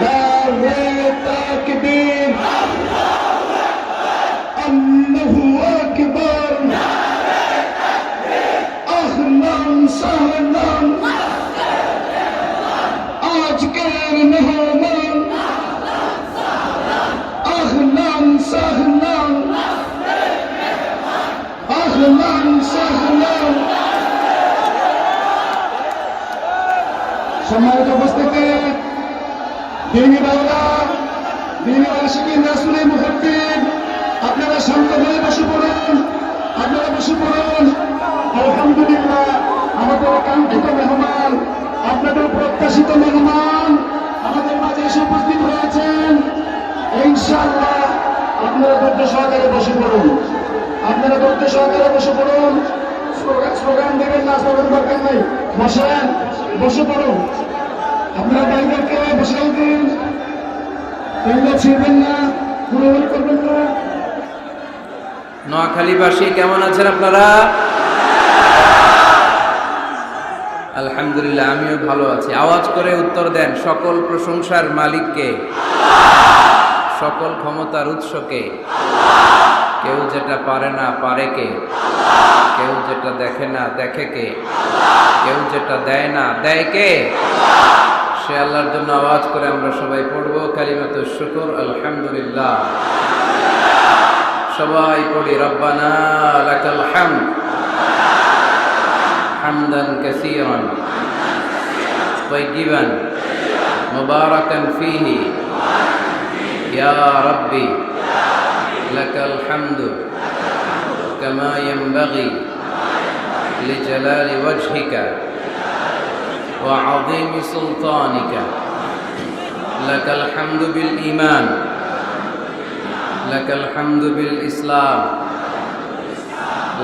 নারে তাকবীর, আল্লাহু আকবার, আহলান সাহলান, আজকের মেহমান, আহলান সাহলান, আহলান সাহলান। সম্মানিত উপস্থিতি, দিনী বাংলা, দিনী আশিকিন রাসূলি মুহাব্বিন, আপনারা শান্ত হয়ে বসে পড়ুন, আপনারা বসে পড়ুন। আলহামদুলিল্লাহ, আমাদের কাঙ্ক্ষিত মেহমান, আপনাদের প্রত্যাশিত মেহমান আমাদের মাঝে এসে উপস্থিত হয়েছেন। ইনশাআল্লাহ আপনারা ধৈর্য সহকারে বসে পড়ুন, আপনারা ধৈর্য সহকারে বসে পড়ুন। স্লোগান দেবেন না, স্লোগান দরকার নাই, বসেন, বসে পড়ুন। আপনারা বাইরেকে বসে দিন, বাইরে ছিড়বেন না, হুড়োহুড়ি করবেন না। নোয়াখালীবাসী কেমন আছেন আপনারা? আলহামদুলিল্লাহ, আমিও ভালো আছি। আওয়াজ করে উত্তর দেন, সকল প্রশংসার মালিককে, সকল ক্ষমতার উৎসকে। কেউ যেটা পারে না পারে কে, কেউ যেটা দেখে না দেখে কে, কেউ যেটা দেয় না দেয় কে? সে আল্লাহর জন্য আওয়াজ করে আমরা সবাই পড়বো কালিমাতুশ শুকর, আলহামদুলিল্লাহ। সবাই পড়ি, রব্বানা লাকাল হামদ হামদান কাসীরান তাইয়িবান মুবারাকান ফীহি ইয়া রাব্বি লাকাল হামদু কামা ইয়ানবাগি লিজালালি ওয়াজহিকা ওয়া আযীমি সুলতানিকা। লাকাল হামদু বিল ঈমান, লাকাল হামদু বিল ইসলাম,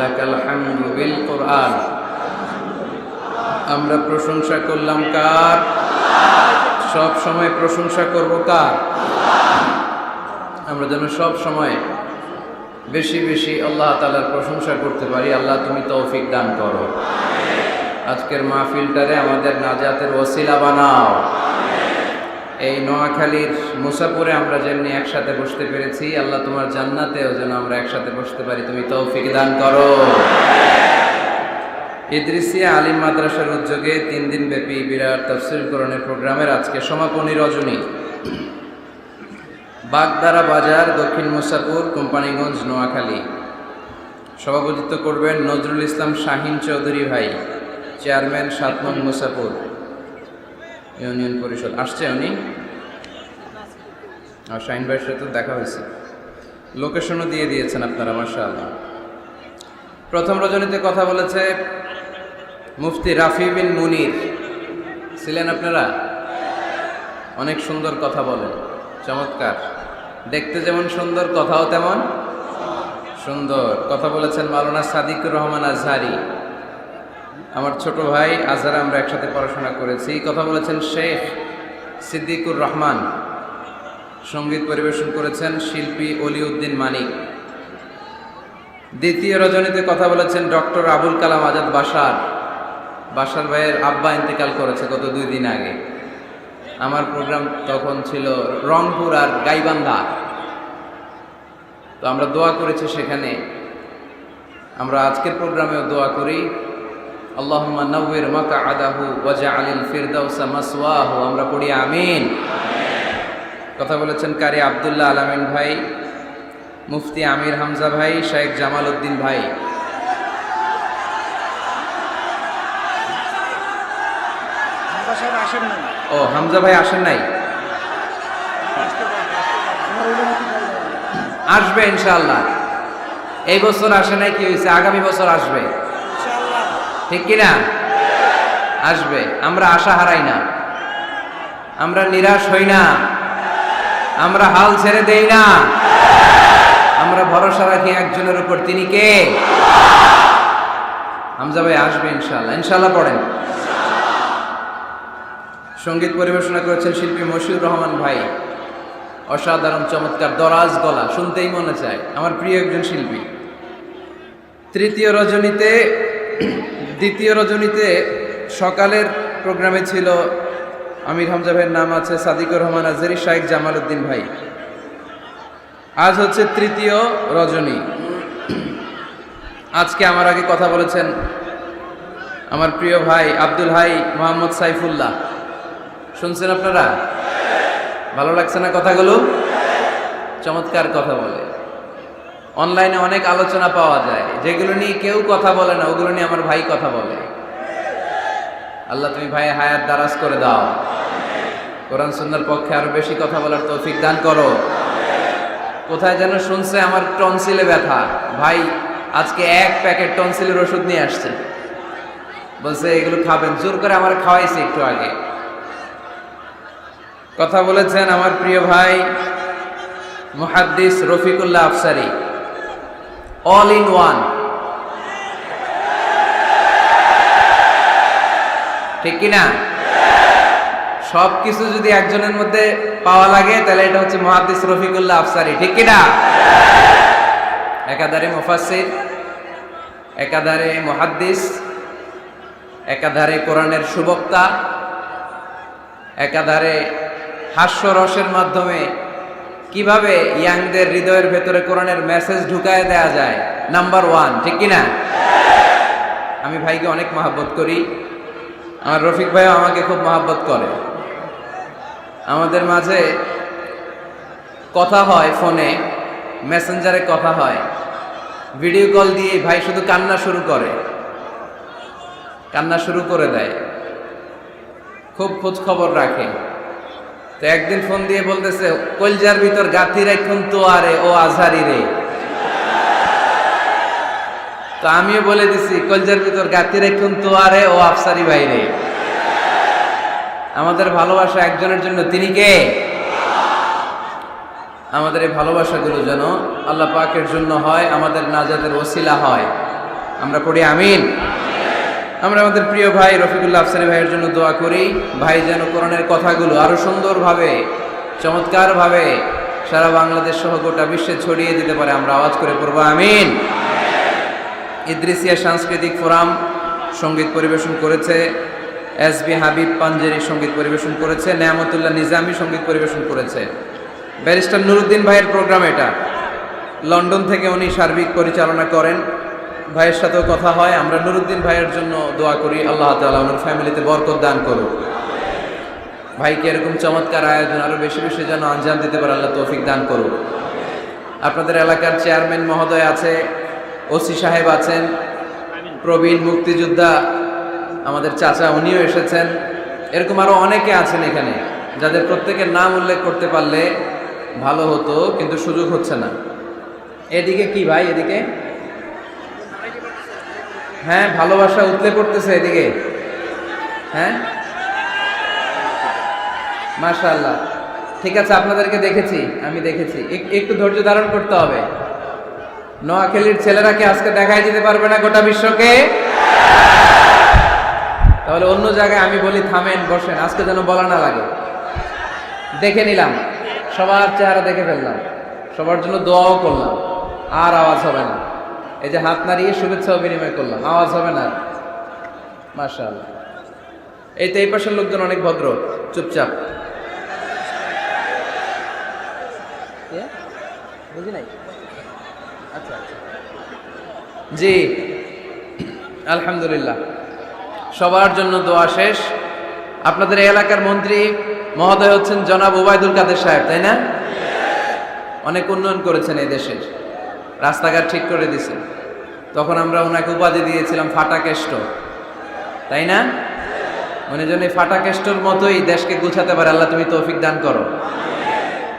লাকাল হামদু বিল কুরআন। আমরা প্রশংসা করলাম কার? সব সময় প্রশংসা করব কার? আমরা যেন সব সময় বেশি বেশি আল্লাহ তাআলার প্রশংসা করতে পারি। আল্লাহ তুমি তৌফিক দান করো। আজকের মাহফিলটারে আমাদের নাজাতের ওসিলা বানাও। এই নোয়াখালীর মুসাপুরে আমরা যেমনি একসাথে বসতে পেরেছি, আল্লাহ তোমার জান্নাতেও যেন আমরা একসাথে বসতে পারি, তুমি তৌফিক দান করো। ইদ্রিসিয়া আলিম মাদ্রাসার উদ্যোগে 3 দিন ব্যাপী বিরাট তাফসীর কোরআনের প্রোগ্রামের আজকে সমাপনী রজনী। বাগদারা বাজার, দক্ষিণ মুসাপুর, কোম্পানিগঞ্জ, নোয়াখালী। সভাপতিত্ব করবেন নজরুল ইসলাম শাহিন চৌধুরী ভাই, চেয়ারম্যান 7 নং মুসাপুর ইউনিয়ন পরিষদ। আসছে উনি, আর শাহিন ভাইয়ের সাথে দেখা হয়েছে, লোকেশনও দিয়ে দিয়েছেন আপনারা, মাশাআল্লাহ। প্রথম রজনীতে কথা বলেছে মুফতি রাফি বিন মুনির, ছিলেন আপনারা? অনেক সুন্দর কথা বলেন, চমৎকার, দেখতে যেমন সুন্দর কথাও তেমন সুন্দর। কথা বলেছেন মাওলানা সাদিকুর রহমান আজহারি, আমার ছোট ভাই, আজহারে আমরা একসাথে পড়াশোনা করেছি। কথা বলেছেন শেখ সিদ্দিকুর রহমান। সঙ্গীত পরিবেশন করেছেন শিল্পী অলিউদ্দিন মানিক। দ্বিতীয় রজনীতে কথা বলেছেন ডক্টর আবুল কালাম আজাদ বাশার। বাশার ভাইয়ের আব্বা ইন্তেকাল করেছে গত 2 দিন আগে। আমার প্রোগ্রাম তখন ছিল রংপুর আর গাইবান্ধা, তো আমরা দোয়া করেছি সেখানে। আমরা আজকের প্রোগ্রামেও দোয়া করি, আল্লাহুম্মা নাওয়ির মাকআদাহু ওয়াজআলিল ফিরদাউসা মাসওয়াহু। আমরা পড়ি আমিন। কথা বলেছেন কারি আব্দুল্লাহ আলামিন ভাই, মুফতি আমির হামজা ভাই, শেখ জামাল উদ্দিন ভাই। ও, হামজা ভাই আসেন নাই? আসবে ইনশাআল্লাহ। এই বছর আসে নাই, কি হয়েছে? আগামী বছর আসবে, ঠিক কিনা? আসবে। আমরা আশা হারাই না, আমরা নিরাশ হই না, আমরা হাল ছেড়ে দেই না, আমরা ভরসা রাখি একজনের উপর, তিনি কে? হামজা ভাই আসবে ইনশাআল্লাহ। ইনশাআল্লাহ পড়েন। সঙ্গীত পরিবেশনা করেছেন শিল্পী মশিউর রহমান ভাই, অসাধারণ চমৎকার দরাজ গলা, শুনতেই মনে চায়, আমার প্রিয় একজন শিল্পী। দ্বিতীয় রজনীতে সকালের প্রোগ্রামে ছিল আমির হামজা ভাইয়ের নাম আছে সাদিকুর রহমান আজহারী, শাইখ জামাল উদ্দিন ভাই। আজ হচ্ছে তৃতীয় রজনী। আজকে আমার আগে কথা বলেছেন আমার প্রিয় ভাই আব্দুল হাই মোহাম্মদ সাইফুল্লাহ। শুনছেন আপনারা? ভালো লাগছে না কথাগুলো? চমৎকার কথা বলে। অনলাইনে অনেক আলোচনা পাওয়া যায়, যেগুলো নিয়ে কেউ কথা বলে না, ওগুলো নিয়ে আমার ভাই কথা বলে। আল্লাহ তুমি ভাই হায়াত দারাজ করে দাও, কোরআন সুন্নাহর পক্ষে আরো বেশি কথা বলার তৌফিক দান করো। কোথায় যেন শুনছে আমার টনসিলে ব্যথা, ভাই আজকে 1 প্যাকেট টনসিলের ওষুধ নিয়ে আসছে, বলছে এগুলো খাবেন, জোর করে আমার খাওয়াইছে একটু আগে। কথা বলেছেন আমার প্রিয় ভাই মুহাদ্দিস Rafiqullah Afsari, all in one. ঠিক কিনা? সব কিছু যদি একজনের মধ্যে পাওয়া লাগে তাহলে এটা হচ্ছে মুহাদ্দিস রফিকুল্লাহ আফসারী। ঠিক কিনা? একাধারে মুফাসসির, একাধারে মুহাদ্দিস, একাধারে কোরআনের সুবক্তা, একাধারে হাস্যরসের মাধ্যমে কিভাবে ইয়াংদের হৃদয়ের ভেতরে কোরআনের মেসেজ ঢুকায় দেয়া যায়, নাম্বার 1। ঠিক কিনা? আমি ভাইকে অনেক মহব্বত করি, আমার রফিক ভাইও আমাকে খুব মহব্বত করে। আমাদের মাঝে কথা হয়, ফোনে মেসেঞ্জারে কথা হয়, ভিডিও কল দিয়ে ভাই শুধু কান্না শুরু করে দেয়, খুব খোঁজ খবর রাখে। তো একদিন ফোন দিয়ে বলতেছে, কলজার ভিতর গাথি রাখুন তো আরে ও আজহারি রে। তো আমিও বলে দিছি, কলজার ভিতর গাথি রাখুন তো আরে ও আফসারি ভাই রে। আমাদের ভালোবাসা একজনের জন্য, তিনি কে? আমাদের এই ভালোবাসাগুলো যেন আল্লাহ পাকের জন্য হয়, আমাদের নাজাতের ওসিলা হয়। আমরা পড়ি আমিন। আমরা আমাদের প্রিয় ভাই রফিকুল্লাহ আফসারী ভাইয়ের জন্য দোয়া করি, ভাই যেন কোরআনের কথাগুলো আরো সুন্দরভাবে, চমৎকারভাবে সারা বাংলাদেশ সহ গোটা বিশ্বে ছড়িয়ে দিতে পারে। আমরা আওয়াজ করে পড়ব আমিন। ইদ্রিসিয়া সাংস্কৃতিক ফোরাম সঙ্গীত পরিবেশন করেছে, এসবি হাবিব পাঞ্জেরি সঙ্গীত পরিবেশন করেছে, নেয়ামতুল্লাহ নিজামী সঙ্গীত পরিবেশন করেছে। ব্যারিস্টার নুরুদ্দিন ভাইয়ের প্রোগ্রাম এটা, লন্ডন থেকে উনি সার্বিক পরিচালনা করেন। ভাইয়ের সাথেও কথা হয়। আমরা নুরুদ্দিন ভাইয়ের জন্য দোয়া করি, আল্লাহ তাআলা ওনার ফ্যামিলিতে বরকত দান করুন। ভাইকে এরকম চমৎকার আয়োজন আরো বেশি বেশি যেন আঞ্জাম দিতে পারে, আল্লাহ তৌফিক দান করুন। আপনাদের এলাকার চেয়ারম্যান মহোদয় আছে, ওসি সাহেব আছেন, প্রবীণ মুক্তিযোদ্ধা আমাদের চাচা উনিও এসেছেন, এরকম আরো অনেকে আছেন এখানে, যাদের প্রত্যেকের নাম উল্লেখ করতে পারলে ভালো হতো, কিন্তু সুযোগ হচ্ছে না। এদিকে কি ভাই, এদিকে হ্যাঁ, ভালোবাসা উতলে পড়তেছে এদিকে। হ্যাঁ, মাশাআল্লাহ। ঠিক আছে, আপনাদেরকে দেখেছি, আমি দেখেছি। একটু ধৈর্য ধারণ করতে হবে। নোয়াখালীর ছেলেরা কি আজকে দেখাই দিতে পারবে না গোটা বিশ্বকে? তাহলে অন্য জায়গায় আমি বলি থামেন, বসেন, আজকে যেন বলা না লাগে। দেখে নিলাম, সবার চেহারা দেখে ফেললাম, সবার জন্য দোয়াও করলাম, আর আওয়াজ হবে না। এই যে হাত নাড়িয়ে শুভেচ্ছা বিনিময় করলাম, আওয়াজ হবে না। মাশাআল্লাহ। এই তো এই পাশের লোকজন অনেক ভদ্র, চুপচাপ। বুঝি নাই? আচ্ছা জি, আলহামদুলিল্লাহ। সবার জন্য দোয়া শেষ। আপনাদের এই এলাকার মন্ত্রী মহোদয় হচ্ছেন জনাব ওবায়দুল কাদের সাহেব, তাই না? অনেক উন্নয়ন করেছেন এই দেশের, রাস্তাঘাট ঠিক করে দিয়েছেন। তখন আমরা ওনাকে উপাধি দিয়েছিলাম ফাটা কেষ্ট, তাই না? উনি যেন এই ফাটা কেষ্টর মতোই দেশকে গুছাতে পারে, আল্লাহ তুমি তৌফিক দান করো।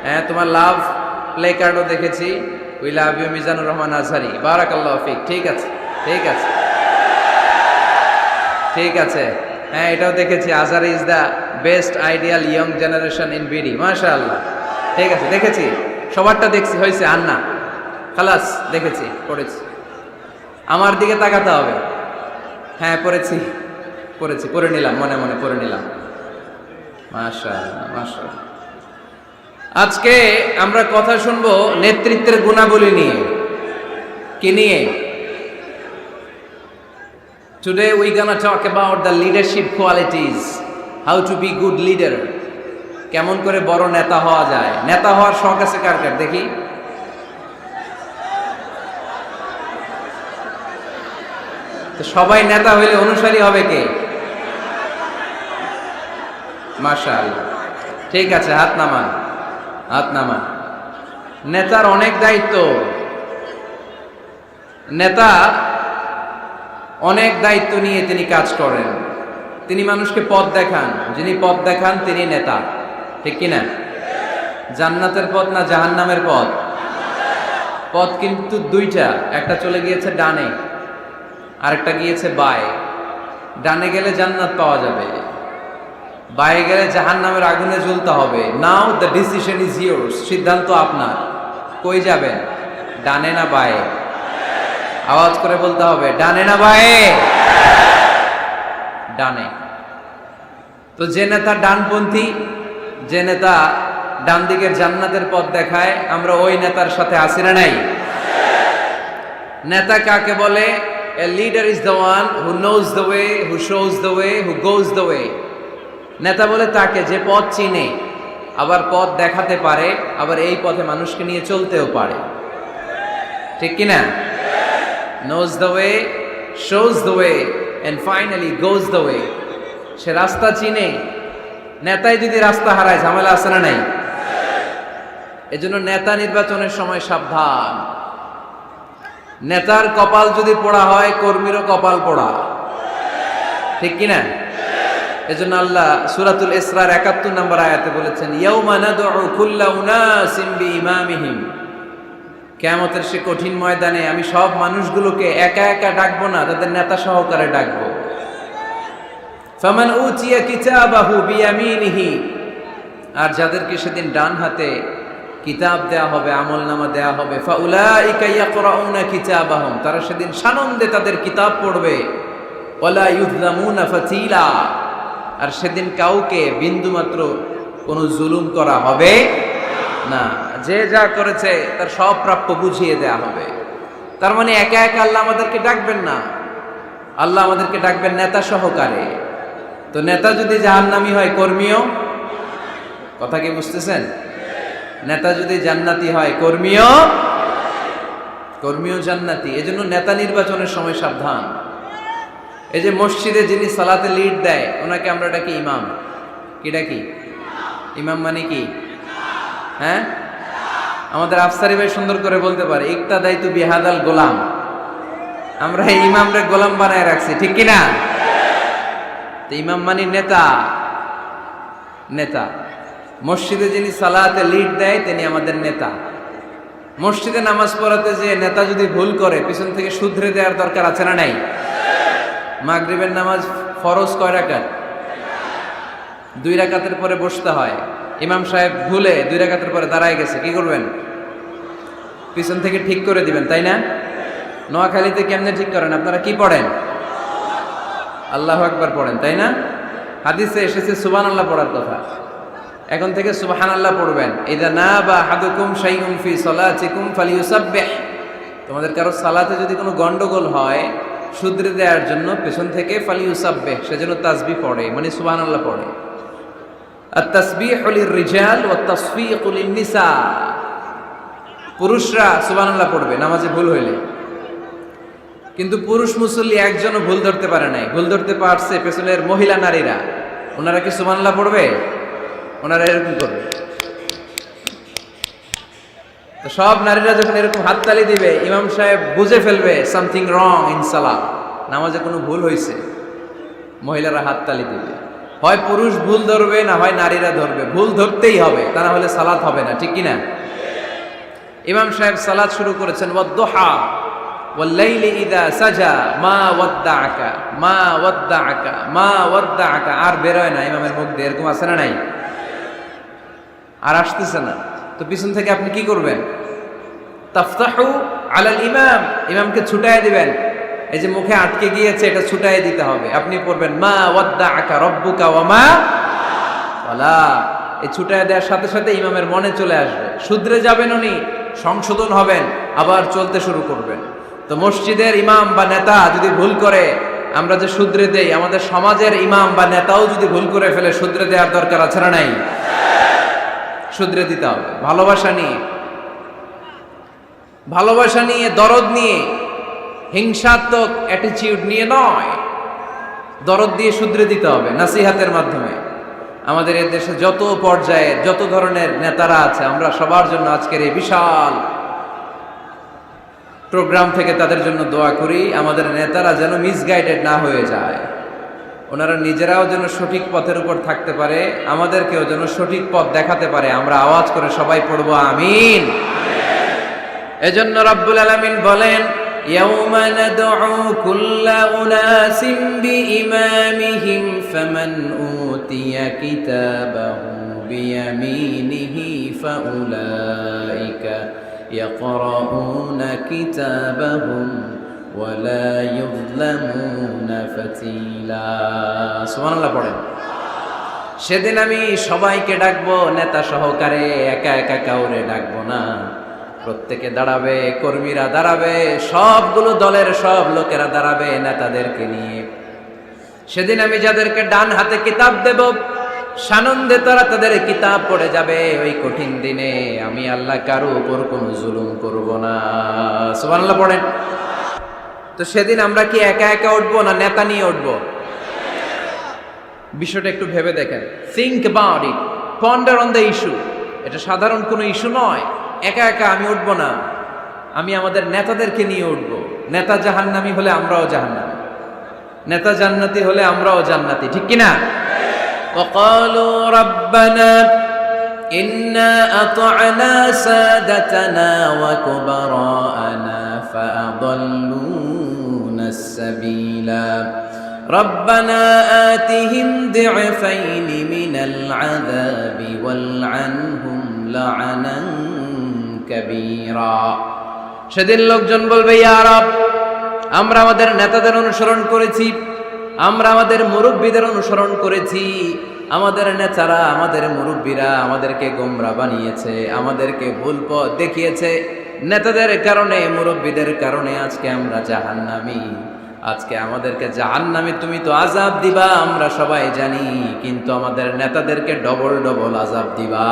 হ্যাঁ, তোমার লাভ প্লে কার্ডও দেখেছি, we love you Mizanur Rahman Azhari, বারাকাল্লাহু ফিক। ঠিক আছে, ঠিক আছে, ঠিক আছে। হ্যাঁ, এটাও দেখেছি, Azhar is the best ideal young generation in BD. মাশাআল্লাহ, ঠিক আছে, দেখেছি, সবারটা দেখছি, হয়েছে আর না, খালাস, দেখেছি, পড়েছি। আমার দিকে তাকাতে হবে। হ্যাঁ, পড়েছি, পড়ে নিলাম, মনে মনে পড়ে নিলাম। মাশাআল্লাহ, মাশাআল্লাহ। আজকে আমরা কথা শুনবো নেতৃত্বের গুণাবলী নিয়ে। কি নিয়ে? Today we gonna talk about the leadership qualities. How to be good leader, কেমন করে বড় নেতা হওয়া যায়। নেতা হওয়ার শখ আছে কার কার দেখি? তো সবাই নেতা হইলে অনুসারী হবে কে? মাশাআল্লাহ, ঠিক আছে, হাত নামান, হাত নামান। নেতার অনেক দায়িত্ব, নেতা অনেক দায়িত্ব নিয়ে তিনি কাজ করেন। তিনি মানুষকে পথ দেখান, যিনি পথ দেখান তিনি নেতা, ঠিক কিনা? জান্নাতের পথ না জাহান্নামের পথ? পথ কিন্তু দুইটা, একটা চলে গিয়েছে ডানে, আরেকটা গিয়েছে বায়ে। ডানে গেলে জান্নাত পাওয়া যাবে, বায়ে গেলে জাহান্নামের আগুনে জ্বলতে হবে। নাও দ্য ডিসিশন ইজ ইয়োর্স, সিদ্ধান্ত আপনার। কই যাবেন, ডানে না বায়ে? আওয়াজ করে বলতে হবে, ডানে না বায়ে? ডানে। তো যে নেতা ডানপন্থী, যে নেতা ডান দিকের জান্নাতের পথ দেখায়, আমরা ওই নেতার সাথে আছি না নাই? নেতা কাকে বলে? A leader is the one who knows the way, who shows the way, who goes the way. নেতা বলে তাকে যে পথ চিনে, আবার পথ দেখাতে পারে, আবার এই পথে মানুষকে নিয়ে চলতেও পারে, ঠিক কিনা? Knows the way, shows the way, and finally goes the way. সে রাস্তা চিনে। নেতাই যদি রাস্তা হারায়, ঝামেলা আছে না নাই? এজন্য নেতা নির্বাচনের সময় সাবধান। নেতার কপাল যদি পোড়া হয়, কর্মীরও কপাল পোড়া, ঠিক কিনা? এজন্য আল্লাহ সূরাতুল ইসরার ৭১ নম্বর আয়াতে বলেছেন, ইয়াউমা নাদউ কুল্লা উনাসিম বিইমামিহিম। কিয়ামতের সে কঠিন ময়দানে আমি সব মানুষগুলোকে একা একা ডাকবো না, তাদের নেতা সহকারে ডাকবো। ফামান উতিয়া কিতাবাহু বিয়ামিনিহি, আর যাদেরকে সেদিন ডান হাতে কিতাব দেয়া হবে, আমলনামা দেয়া হবে, ফাউলাইকা ইয়াকরাউনা কিতাবাহুম, তারা সেদিন সানন্দে তাদের কিতাব পড়বে। ওয়ালা ইউযলামুনা ফাতিলা, আর সেদিন কাউকে বিন্দুমাত্র কোনো জুলুম করা হবে না। যে যা করেছে তার সব প্রাপ্য বুঝিয়ে দেয়া হবে। তার মানে একা একা আল্লাহ আমাদেরকে ডাকবেন না, আল্লাহ আমাদেরকে ডাকবেন নেতা সহকারে। তো নেতা যদি জাহান্নামী হয়, কর্মীও, কথা কি বুঝতেছেন? নেতা যদি জান্নাতি হয়, কর্মীও জান্নাতি। এজন্য নেতা নির্বাচনের সময় সাবধান। এই যে মসজিদে যিনি সালাতে লিড দেয়, ওনাকে আমরা ডাকি ইমাম। কি ডাকি? ইমাম মানে কি? হ্যাঁ, আমাদের আফসারি ভাই সুন্দর করে বলতে পারে, ইক্তাদাইতু বিহাদাল গোলাম। আমরা এই ইমামরে গোলাম বানায় রাখছি, ঠিক কিনা? তো ইমাম মানে নেতা। নেতা মসজিদে যিনি সালাতে লিড দেয় তিনি আমাদের নেতা। মসজিদে নামাজ পড়াতে যে নেতা যদি ভুল করে, পিছন থেকে শুধরে দেওয়ার দরকার আছে না নাই? মাগরিবের নামাজ ফরজ কয় রাকাত? 2 রাকাতের পরে বসতে হয়। ইমাম সাহেব ভুলে 2 রাকাতের পরে দাঁড়ায় গেছে, কি করবেন? পিছন থেকে ঠিক করে দিবেন, তাই না? নোয়াখালীতে কেমনে ঠিক করেন? আপনারা কি পড়েন? আল্লাহু আকবার পড়েন, তাই না? হাদিসে এসেছে সুবহানাল্লাহ পড়ার কথা। এখন থেকে সুবহানাল্লাহ পড়বেন। ইযা নাবা আহাদুকুম শাইউন ফি সালাতিকুম ফালিয়ুসাব্বিহ। তোমাদের কারো সালাতে যদি কোনো গন্ডগোল হয়, শুধরে দেওয়ার জন্য পেছন থেকে ফালিয়ুসাব্বিহ, সেজন্য তাসবিহ পড়ে, মানে সুবহানাল্লাহ পড়ে। আত-তাসবিহু লির-রিজাল ওয়াত-তাসফীকু লিন-নিসা। পুরুষরা সুবহানাল্লাহ পড়বে নামাজে ভুল হইলে, কিন্তু পুরুষ মুসল্লি একজনও ভুল ধরতে পারে নাই। ভুল ধরতে পারছে পেছনের মহিলা নারীরা। ওনারা কি সুবহানাল্লাহ পড়বে? ওনারা এরকম করবে। তো সব নারীরা যখন এরকম হাততালি দিবে, ইমাম সাহেব বুঝে ফেলবে সামথিং রং ইন সালাহ, নামাজে কোনো ভুল হয়েছে। মহিলারা হাততালি দিবে। হয় পুরুষ ভুল ধরবে, না হয় নারীরা ধরবে। ভুল ধরতেই হবে, তা না হলে সালাত হবে না, ঠিক কিনা? ইমাম সাহেব সালাত শুরু করেছেন, ওয়াদ-দুহা ওয়াল-লাইলি ইযা সাজা মা ওয়াদ্দাআকা মা ওয়াদ্দাআকা মা ওয়াদ্দাআকা। আর বেরোয় না ইমামের মুখ দিয়ে, এরকম আছে না নাই? আর আসতেছে না। তো পিছন থেকে আপনি কি করবেন? তাফতাহু আলাল ইমাম, ইমামকে ছুটায় দিবেন। এই যে মুখে আটকে গিয়েছে, এটা ছুটায় দিতে হবে। আপনি পড়বেন মা ওয়াদ্দাআকা রাব্বুকা ওয়া মা ওয়ালা। এই ছুটায় দেওয়ার সাথে সাথে ইমামের মনে চলে আসবে, শুধরে যাবেন উনি, সংশোধন হবেন, আবার চলতে শুরু করবেন। তো মসজিদের ইমাম বা নেতা যদি ভুল করে, আমরা যে শুধরে দেই, আমাদের সমাজের ইমাম বা নেতাও যদি ভুল করে ফেলে শুধরে দেওয়ার দরকার আছে না নাই? শুধরে দিতে হবে ভালোবাসা নিয়ে, দরদ নিয়ে, হিংসাত্মক অ্যাটিটিউড নিয়ে নয়, দরদ দিয়ে শুধরে দিতে হবে নাসিহাতের মাধ্যমে। আমাদের এই দেশে যত পর্যায়ের যত ধরনের নেতারা আছে, আমরা সবার জন্য আজকের এই বিশাল প্রোগ্রাম থেকে তাদের জন্য দোয়া করি, আমাদের নেতারা যেন মিসগাইডেড না হয়ে যায়, ওনারা নিজেরাও যেন সঠিক পথের উপর থাকতে পারে, আমাদেরকেও যেন সঠিক পথ দেখাতে পারে। আমরা আওয়াজ করে সবাই পড়বো আমিন। এজন্য রব্বুল আলামিন বলেন, ইয়াউমা নাদউ কুল্লা উনাসিম বিইমামিহিম ফামান উতিয়া কিতাবাহু বিয়ামিনিহি ফাউলাইকা ইয়াকরাউনা কিতাবাহুম ওয়ালা ইউযলামুনা ফাতিলা। সুবহানাল্লাহ পড়েন। সেদিন আমি সবাইকে ডাকবো, নেতা সহকারে, একা একা কাউরে ডাকবো না। প্রত্যেকে দাঁড়াবে, কর্মীরা দাঁড়াবে, সবগুলো দলের সব লোকেরা দাঁড়াবে নেতাদেরকে নিয়ে। সেদিন আমি যাদেরকে ডান হাতে কিতাব দেব, সানন্দে তারা তাদের কিতাব পড়ে যাবে। ওই কঠিন দিনে আমি আল্লাহ কারো উপর কোনো জুলুম করব না। সুবহানাল্লাহ পড়েন। তো সেদিন আমরা কি একা একা উঠবো না নেতা নিয়ে উঠবো? বিষয়টা একটু ভেবে দেখেন, think about it, ponder on the issue. এটা সাধারণ কোনো ইস্যু নয়। একা একা আমি উঠবো না, আমি আমাদের নেতাদেরকে নিয়ে উঠবো। নেতা জাহান্নামী হলে আমরাও জাহান্নামী, নেতা জান্নাতি হলে আমরাও জান্নাতি, ঠিক কিনা? وقالوا ربنا إنا أطعنا سادتنا وكبراءنا فأضلونا السبيلا ربنا آتهم ضعفين من العذاب والعنهم لعنا كبيرا। সেদিন লোকজন বলবে, ইয়া রব, আমরা আমাদের নেতাদের অনুসরণ করেছি, আমরা আমাদের মুরব্বীদের অনুসরণ করেছি, আমাদের নেতারা, আমাদের মুরব্বীরা আমাদেরকে গোমরা বানিয়েছে, আমাদেরকে ভুল পথ দেখিয়েছে। নেতাদের কারণে, মুরব্বীদের কারণে আজকে আমরা জাহান্নামী। আজকে আমাদেরকে জাহান্নামী তুমি তো আযাব দিবা, আমরা সবাই জানি, কিন্তু আমাদের নেতাদেরকে ডবল ডবল আযাব দিবা।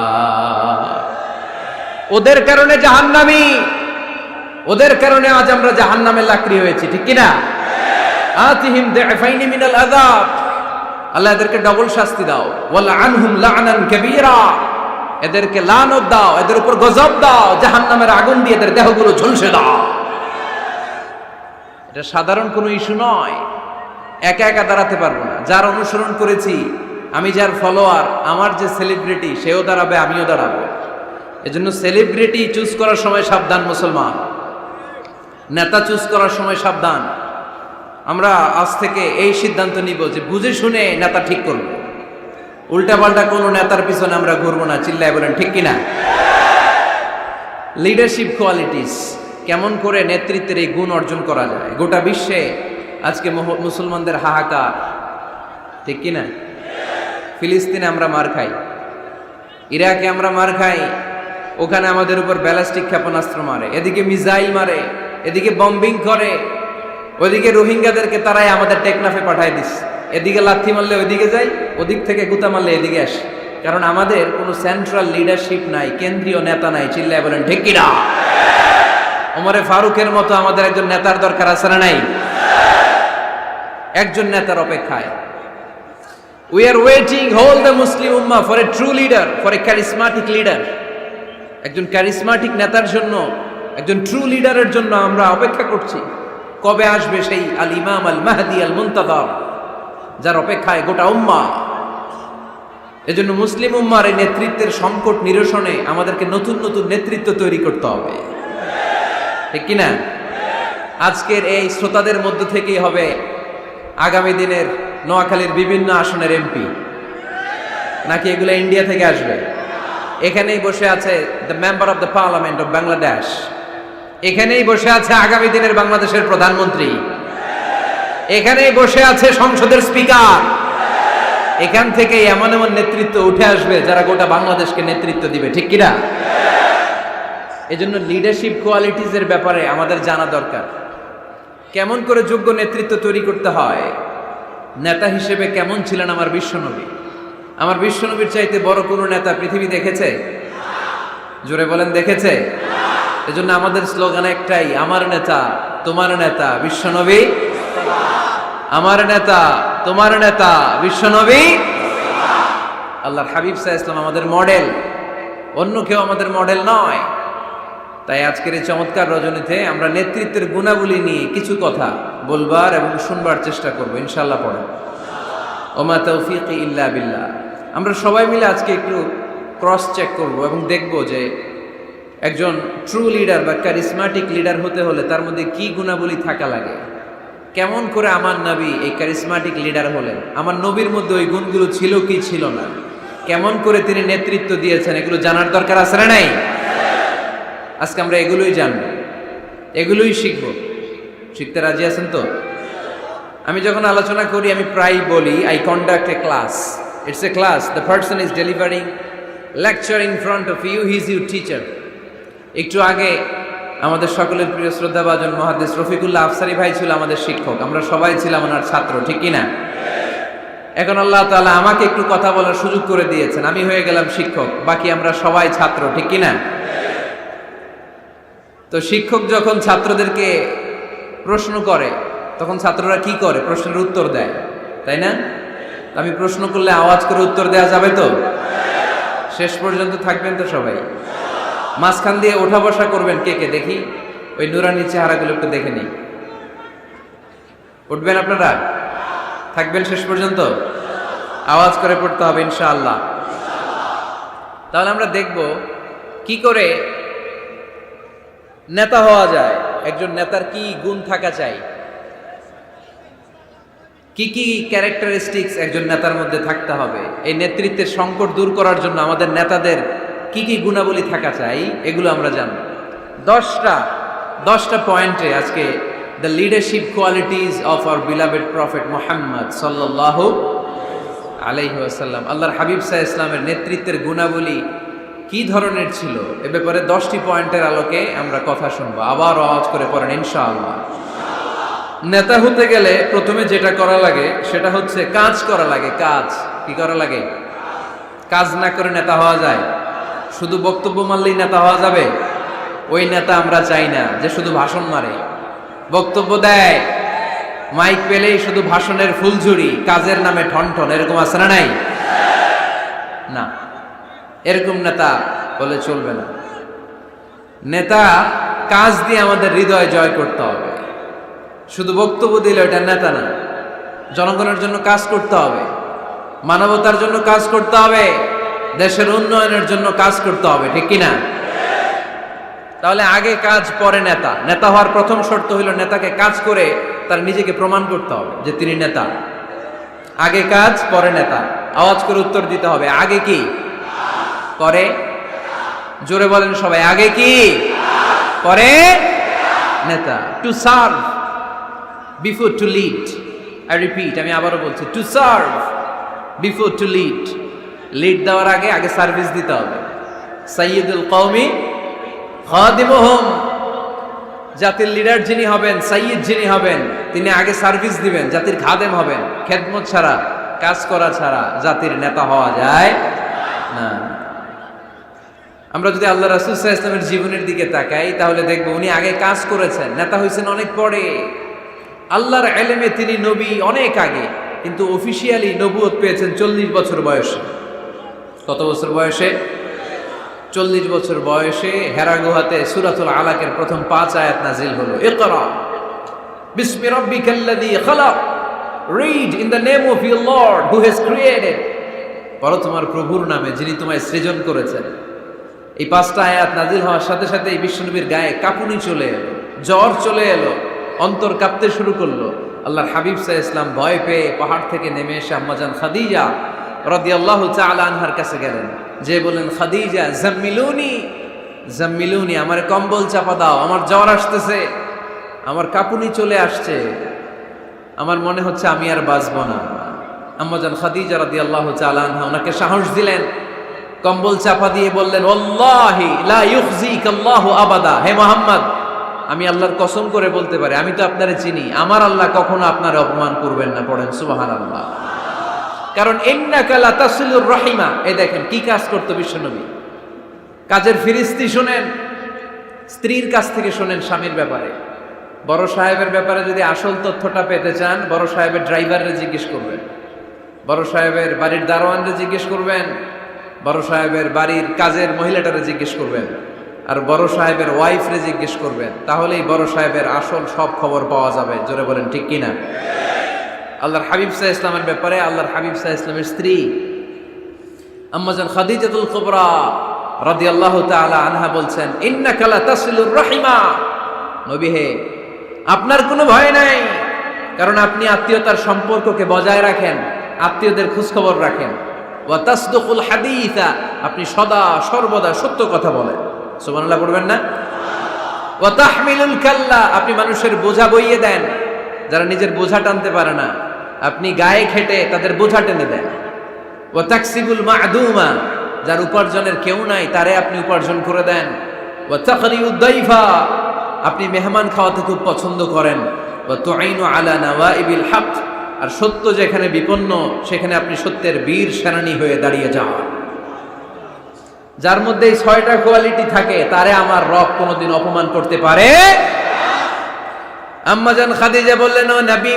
ওদের কারণে জাহান্নামী, ওদের কারণে আজ আমরা জাহান্নামে লাকড়ি হয়েছি, ঠিক কিনা? আতিহিম দি'ফাইনি মিনাল আযাব, আল্লাহ এদেরকে ডবল শাস্তি দাও। ওয়ালা আনহুম লা'নান কাবীরা, এদেরকে লানত দাও, এদের উপর গজব দাও, জাহান্নামের আগুন দিয়ে এদের দেহগুলো ঝলসে দাও। এটা সাধারণ কোনো ইস্যু নয়। একা একা দাঁড়াতে পারবো না। যার অনুসরণ করেছি আমি, যার ফলোয়ার, আমার যে সেলিব্রিটি, সেও দাঁড়াবে, আমিও দাঁড়াবো। এজন্য সেলিব্রিটি চুজ করার সময় সাবধান মুসলমান, নেতা চুজ করার সময় সাবধান। আমরা আজ থেকে এই সিদ্ধান্ত নিব যে বুঝে শুনে নেতা ঠিক করব, উল্টাপাল্টা কোনো নেতার পিছনে আমরা ঘুরবো না। চিল্লায় বলেন ঠিক কিনা? লিডারশিপ কোয়ালিটিস, কেমন করে নেতৃত্বের এই গুণ অর্জন করা যায়। গোটা বিশ্বে আজকে মুসলমানদের হাহাকার, ঠিক কিনা? ফিলিস্তিনে আমরা মার খাই, ইরাকে আমরা মার খাই, ওখানে আমাদের উপর ব্যালিস্টিক ক্ষেপণাস্ত্র মারে, এদিকে মিসাইল মারে, এদিকে বম্বিং করে, ওইদিকে রোহিঙ্গাদেরকে তারাই আমাদের টেকনাফে পাঠায় দিস। এদিকে লাথি মারলে ওইদিকে যাই, ওদিক থেকে গুতা মারলে এদিকে আসে। কারণ আমাদের কোনো সেন্ট্রাল লিডারশিপ নাই, কেন্দ্রীয় নেতা নাই। চিল্লায় বলেন ঠিক কিনা? ওমরে ফারুকের মতো আমাদের একজন নেতার দরকার আছে না নাই? একজন নেতার অপেক্ষায়। We are waiting, whole the Muslim Ummah, for a true leader, for a charismatic leader. একজন ক্যারিসমাটিক নেতার জন্য, একজন ট্রু লিডারের জন্য আমরা অপেক্ষা করছি। কবে আসবে সেই আল ইমাম আল মাহদি আল মুনতাযর, যার অপেক্ষায় গোটা উম্মাহ। এজন্য মুসলিম উম্মার এই নেতৃত্বের সংকট নিরসনে আমাদেরকে নতুন নতুন নেতৃত্ব তৈরি করতে হবে, ঠিক কিনা? আজকের এই শ্রোতাদের মধ্য থেকেই হবে আগামী দিনের নোয়াখালীর বিভিন্ন আসনের এমপি, নাকি এগুলো ইন্ডিয়া থেকে আসবে? এখানেই বসে আছে the member of the parliament of Bangladesh, এখানেই বসে আছে আগামী দিনের বাংলাদেশের প্রধানমন্ত্রী, এখানেই বসে আছে সংসদের স্পিকার। এখান থেকে এমন এমন নেতৃত্ব উঠে আসবে যারা গোটা বাংলাদেশকে নেতৃত্ব দিবে, ঠিক কিনা? এজন্য লিডারশিপ কোয়ালিটিজের ব্যাপারে আমাদের জানা দরকার। কেমন করে যোগ্য নেতৃত্ব তৈরি করতে হয়, নেতা হিসেবে কেমন ছিলেন আমার বিশ্বনবী। আমার বিশ্বনবীর চাইতে বড় কোনো নেতা পৃথিবী দেখেছে? জোরে বলেন, দেখেছে? এজন্য আমাদের স্লোগান একটাই, আমার নেতা তোমার নেতা বিশ্বনবী, আমার নেতা তোমার নেতা বিশ্বনবী। আল্লাহর হাবিব সাল্লাল্লাহু আলাইহি ওয়াসাল্লাম আমাদের মডেল, অন্য কেউ আমাদের মডেল নয়। তাই আজকের এই চমৎকার রজনীতে আমরা নেতৃত্বের গুণাবলী নিয়ে কিছু কথা বলবার এবং শুনবার চেষ্টা করব ইনশাআল্লাহ। পড়ে ওমা তৌফিকি ইল্লা বিল্লাহ। আমরা সবাই মিলে আজকে একটু ক্রস চেক করব এবং দেখব যে একজন ট্রু লিডার বা ক্যারিসমাটিক লিডার হতে হলে তার মধ্যে কি গুণাবলী থাকা লাগে। কেমন করে আমার নবী এই ক্যারিসমাটিক লিডার হলেন, আমার নবীর মধ্যে ওই গুণগুলো ছিল কি ছিল না, কেমন করে তিনি নেতৃত্ব দিয়েছেন, এগুলো জানার দরকার আছে না নাই? আজকে আমরা এগুলোই জানব, এগুলোই শিখব। শিখতে রাজি আছেন তো? আমি যখন আলোচনা করি আমি প্রায় বলি, I conduct a class. It's a class, the person is delivering lecture in front of you, he is your teacher. একটু আগে আমাদের সকলের প্রিয় শ্রদ্ধাভাজন মুহাদ্দিস রফিকুল্লাহ আফসারী ভাই ছিল আমাদের শিক্ষক, আমরা সবাই ছিলাম ওনার ছাত্র, ঠিক কিনা? এখন আল্লাহ তাআলা আমাকে একটু কথা বলার সুযোগ করে দিয়েছেন, আমি হয়ে গেলাম শিক্ষক, বাকি আমরা সবাই ছাত্র, ঠিক কিনা? তো শিক্ষক যখন ছাত্রদেরকে প্রশ্ন করে তখন ছাত্ররা কি করে? প্রশ্নের উত্তর দেয়, তাই না? আমি প্রশ্ন করলে আওয়াজ করে উত্তর দেওয়া যাবে তো? শেষ পর্যন্ত থাকবেন তো সবাই? মাঝখান দিয়ে ওঠা বসা করবেন কে কে দেখি, ওই নুরানি চেহারাগুলো একটু দেখে নিই। উঠবেন আপনারা? থাকবেন শেষ পর্যন্ত? আওয়াজ করে পড়তে হবে ইনশাআল্লাহ। তাহলে আমরা দেখব কি করে নেতা হওয়া যায়, একজন নেতার কি গুণ থাকা চাই, কি কি ক্যারেক্টারিস্টিক্স একজন নেতার মধ্যে থাকতে হবে। এই নেতৃত্বের সংকট দূর করার জন্য আমাদের নেতাদের কি কি গুণাবলী থাকা চাই, এগুলো আমরা জানব। 10টা পয়েন্টে আজকে the leadership qualities of our beloved prophet Muhammad সাল্লাল্লাহু আলাইহি ওয়াসাল্লাম, আল্লাহর হাবিব সাল্লাল্লাহু আলাইহি ওয়াসাল্লামের নেতৃত্বের গুণাবলী কি ধরনের ছিল, এ ব্যাপারে 10টি পয়েন্টের আলোকে আমরা কথা শুনবো। আবার আওয়াজ করে পড়েন ইনশাআল্লাহ। নেতা হতে গেলে প্রথমে যেটা করা লাগে সেটা হচ্ছে কাজ করা লাগে। কাজ কি করা লাগে? কাজ না করে নেতা হওয়া যায়? শুধু বক্তব্য মারলেই নেতা হওয়া যাবে? ওই নেতা আমরা চাই না যে শুধু ভাষণ মারে, বক্তব্য দেয়, মাইক পেলেই শুধু ভাষণের ফুলঝুরি, কাজের নামে ঠনঠন, এরকম আছে না নাই? না, এরকম নেতা বলে চলবে না। নেতা কাজ দিয়ে আমাদের হৃদয় জয় করতে হবে। শুধু বক্তব্য দিলে ওটা নেতা না। জনগণের জন্য কাজ করতে হবে, মানবতার জন্য কাজ করতে হবে, দেশের উন্নয়নের জন্য কাজ করতে হবে, ঠিক কিনা? তাহলে আগে কাজ পরে নেতা। নেতা হওয়ার প্রথম শর্ত হইল নেতাকে কাজ করে তার নিজেকে প্রমাণ করতে হবে যে তিনি নেতা। আগে কাজ পরে নেতা। আওয়াজ করে উত্তর দিতে হবে, আগে কি পরে? জোরে বলেন সবাই, আগে কি পরে নেতা। To serve before to lead. I repeat, আমি আবারও বলছি, to serve before to lead. Lead দেওয়ার আগে আগে সার্ভিস দিতে হবে। সাইয়্যিদুল কওমি খাদিমুহুম, জাতির লিডার যিনি হবেন, সাইয়্যিদ যিনি হবেন, তিনি আগে সার্ভিস দিবেন, জাতির খাদেম হবেন। খেদমত ছাড়া, কাজ করা ছাড়া জাতির নেতা হওয়া যায় না। আমরা যদি আল্লাহ রাসূল সাল্লাল্লাহু আলাইহি ওয়াসাল্লামের জীবনের দিকে তাকাই তাহলে দেখব উনি আগে কাজ করেছেন, নেতা হয়েছেন অনেক পরে। আল্লাহর ইলমে তিনি নবী অনেক আগে, কিন্তু অফিশিয়ালি নবুয়ত পেয়েছেন 40 বছর বয়সে। কত বছর বয়সে? 40 বছর বয়সে হেরা গুহাতে সূরাতুল আলাকের প্রথম 5 আয়াত নাজিল হলো। ইকরা বিসমি রাব্বিকাল্লাযী খালাক, read in the name of your lord who has created. পড়ো তোমার প্রভুর নামে যিনি তোমায় সৃজন করেছেন। এই 5টা আয়াত নাজিল হওয়ার সাথে সাথে এই বিশ্বনবীর গায়ে কাঁপুনি চলে এলো, জ্বর চলে এলো, অন্তর কাঁপতে শুরু করলো। আল্লাহর হাবিব সাল্লাল্লাহু আলাইহি ওয়াসাল্লাম ভয় পেয়ে পাহাড় থেকে নেমে এসে আম্মাজান খাদিজা রাদিয়াল্লাহু তাআলা আনহার কাছে গেলেন, যে বলেন, খাদিজা জাম্মিলুনি জাম্মিলুনি, আমার কম্বল চাপা দাও, আমার জ্বর আসতেছে, আমার কাঁপুনি চলে আসছে, আমার মনে হচ্ছে আমি আর বাঁচবো না। আম্মাজান খাদিজা রাদিয়াল্লাহু তাআলা আনহা ওনাকে সাহস দিলেন, কম্বল চাপা দিয়ে বললেন, ওয়াল্লাহি লা ইউখজিকাল্লাহু আবাদা, হে মুহাম্মদ, আমি আল্লাহর কসম করে বলতে পারি, আমি তো আপনারে চিনি, আমার আল্লাহ কখনো আপনার অপমান করবেন না। পড়েন সুবহানাল্লাহ। কারণ ইন্নাকা লাতাসিলুর রাহিমা, এই দেখেন কি কাজ করতো বিশ্বনবী। কাজের ফিরিস্তি শোনেন, স্ত্রীর কাছ থেকে শোনেন স্বামীর ব্যাপারে। বড় সাহেবের ব্যাপারে যদি আসল তথ্যটা পেতে চান, বড় সাহেবের ড্রাইভাররে জিজ্ঞেস করবেন, বড় সাহেবের বাড়ির দারোয়ানরে জিজ্ঞেস করবেন, বড় সাহেবের বাড়ির কাজের মহিলাটারে জিজ্ঞেস করবেন, আর বড় সাহেবের ওয়াইফরে জিজ্ঞেস করবেন। তাহলেই বড় সাহেবের আসল সব খবর পাওয়া যাবে। জোরে বলেন ঠিক কিনা? আল্লাহর হাবিব সাল্লাল্লাহু আলাইহি ইসলামের ব্যাপারে আল্লাহর হাবিব সাল্লাল্লাহু আলাইহি ইসলামের স্ত্রী আম্মাজান খাদিজাতুল কুবরা রাদিয়াল্লাহু তাআলা আনহা বলছেন, ইন্নাকা লাতাসিলুর রাহিমা, নবী হে, আপনার কোনো ভয় নাই, কারণ আপনি আত্মীয়তার সম্পর্ককে বজায় রাখেন, আত্মীয়দের খোঁজখবর রাখেন। ওয়া তাসদুকুল হাদিসা, আপনি সদা সর্বদা সত্য কথা বলেন। সুবহানাল্লাহ পড়বেন না? ওয়া তাহমিলুল কাল্লা, আপনি মানুষের বোঝা বইয়ে দেন, যারা নিজের বোঝা টানতে পারে না আপনি গায়ে খেটে তাদের বোঝা টেনে দেন। ওয়া তাকসিবুল মা'দুমা, যার উপার্জনের কেউ নাই তারে আপনি উপার্জন করে দেন। ওয়া তাকরিউদ দাইফা, আপনি মেহমান খাওয়াতে খুব পছন্দ করেন। ওয়া তুঈনু আলা নাওয়াইবিল হক, আর সত্য যেখানে বিপন্ন সেখানে আপনি সত্যের বীর সেনানী হয়ে দাঁড়িয়ে যান। যার মধ্যে এই 6টা কোয়ালিটি থাকে তারে আমার রব কোনোদিন অপমান করতে পারে। আম্মাজান খাদিজা বললেন, ও নবী,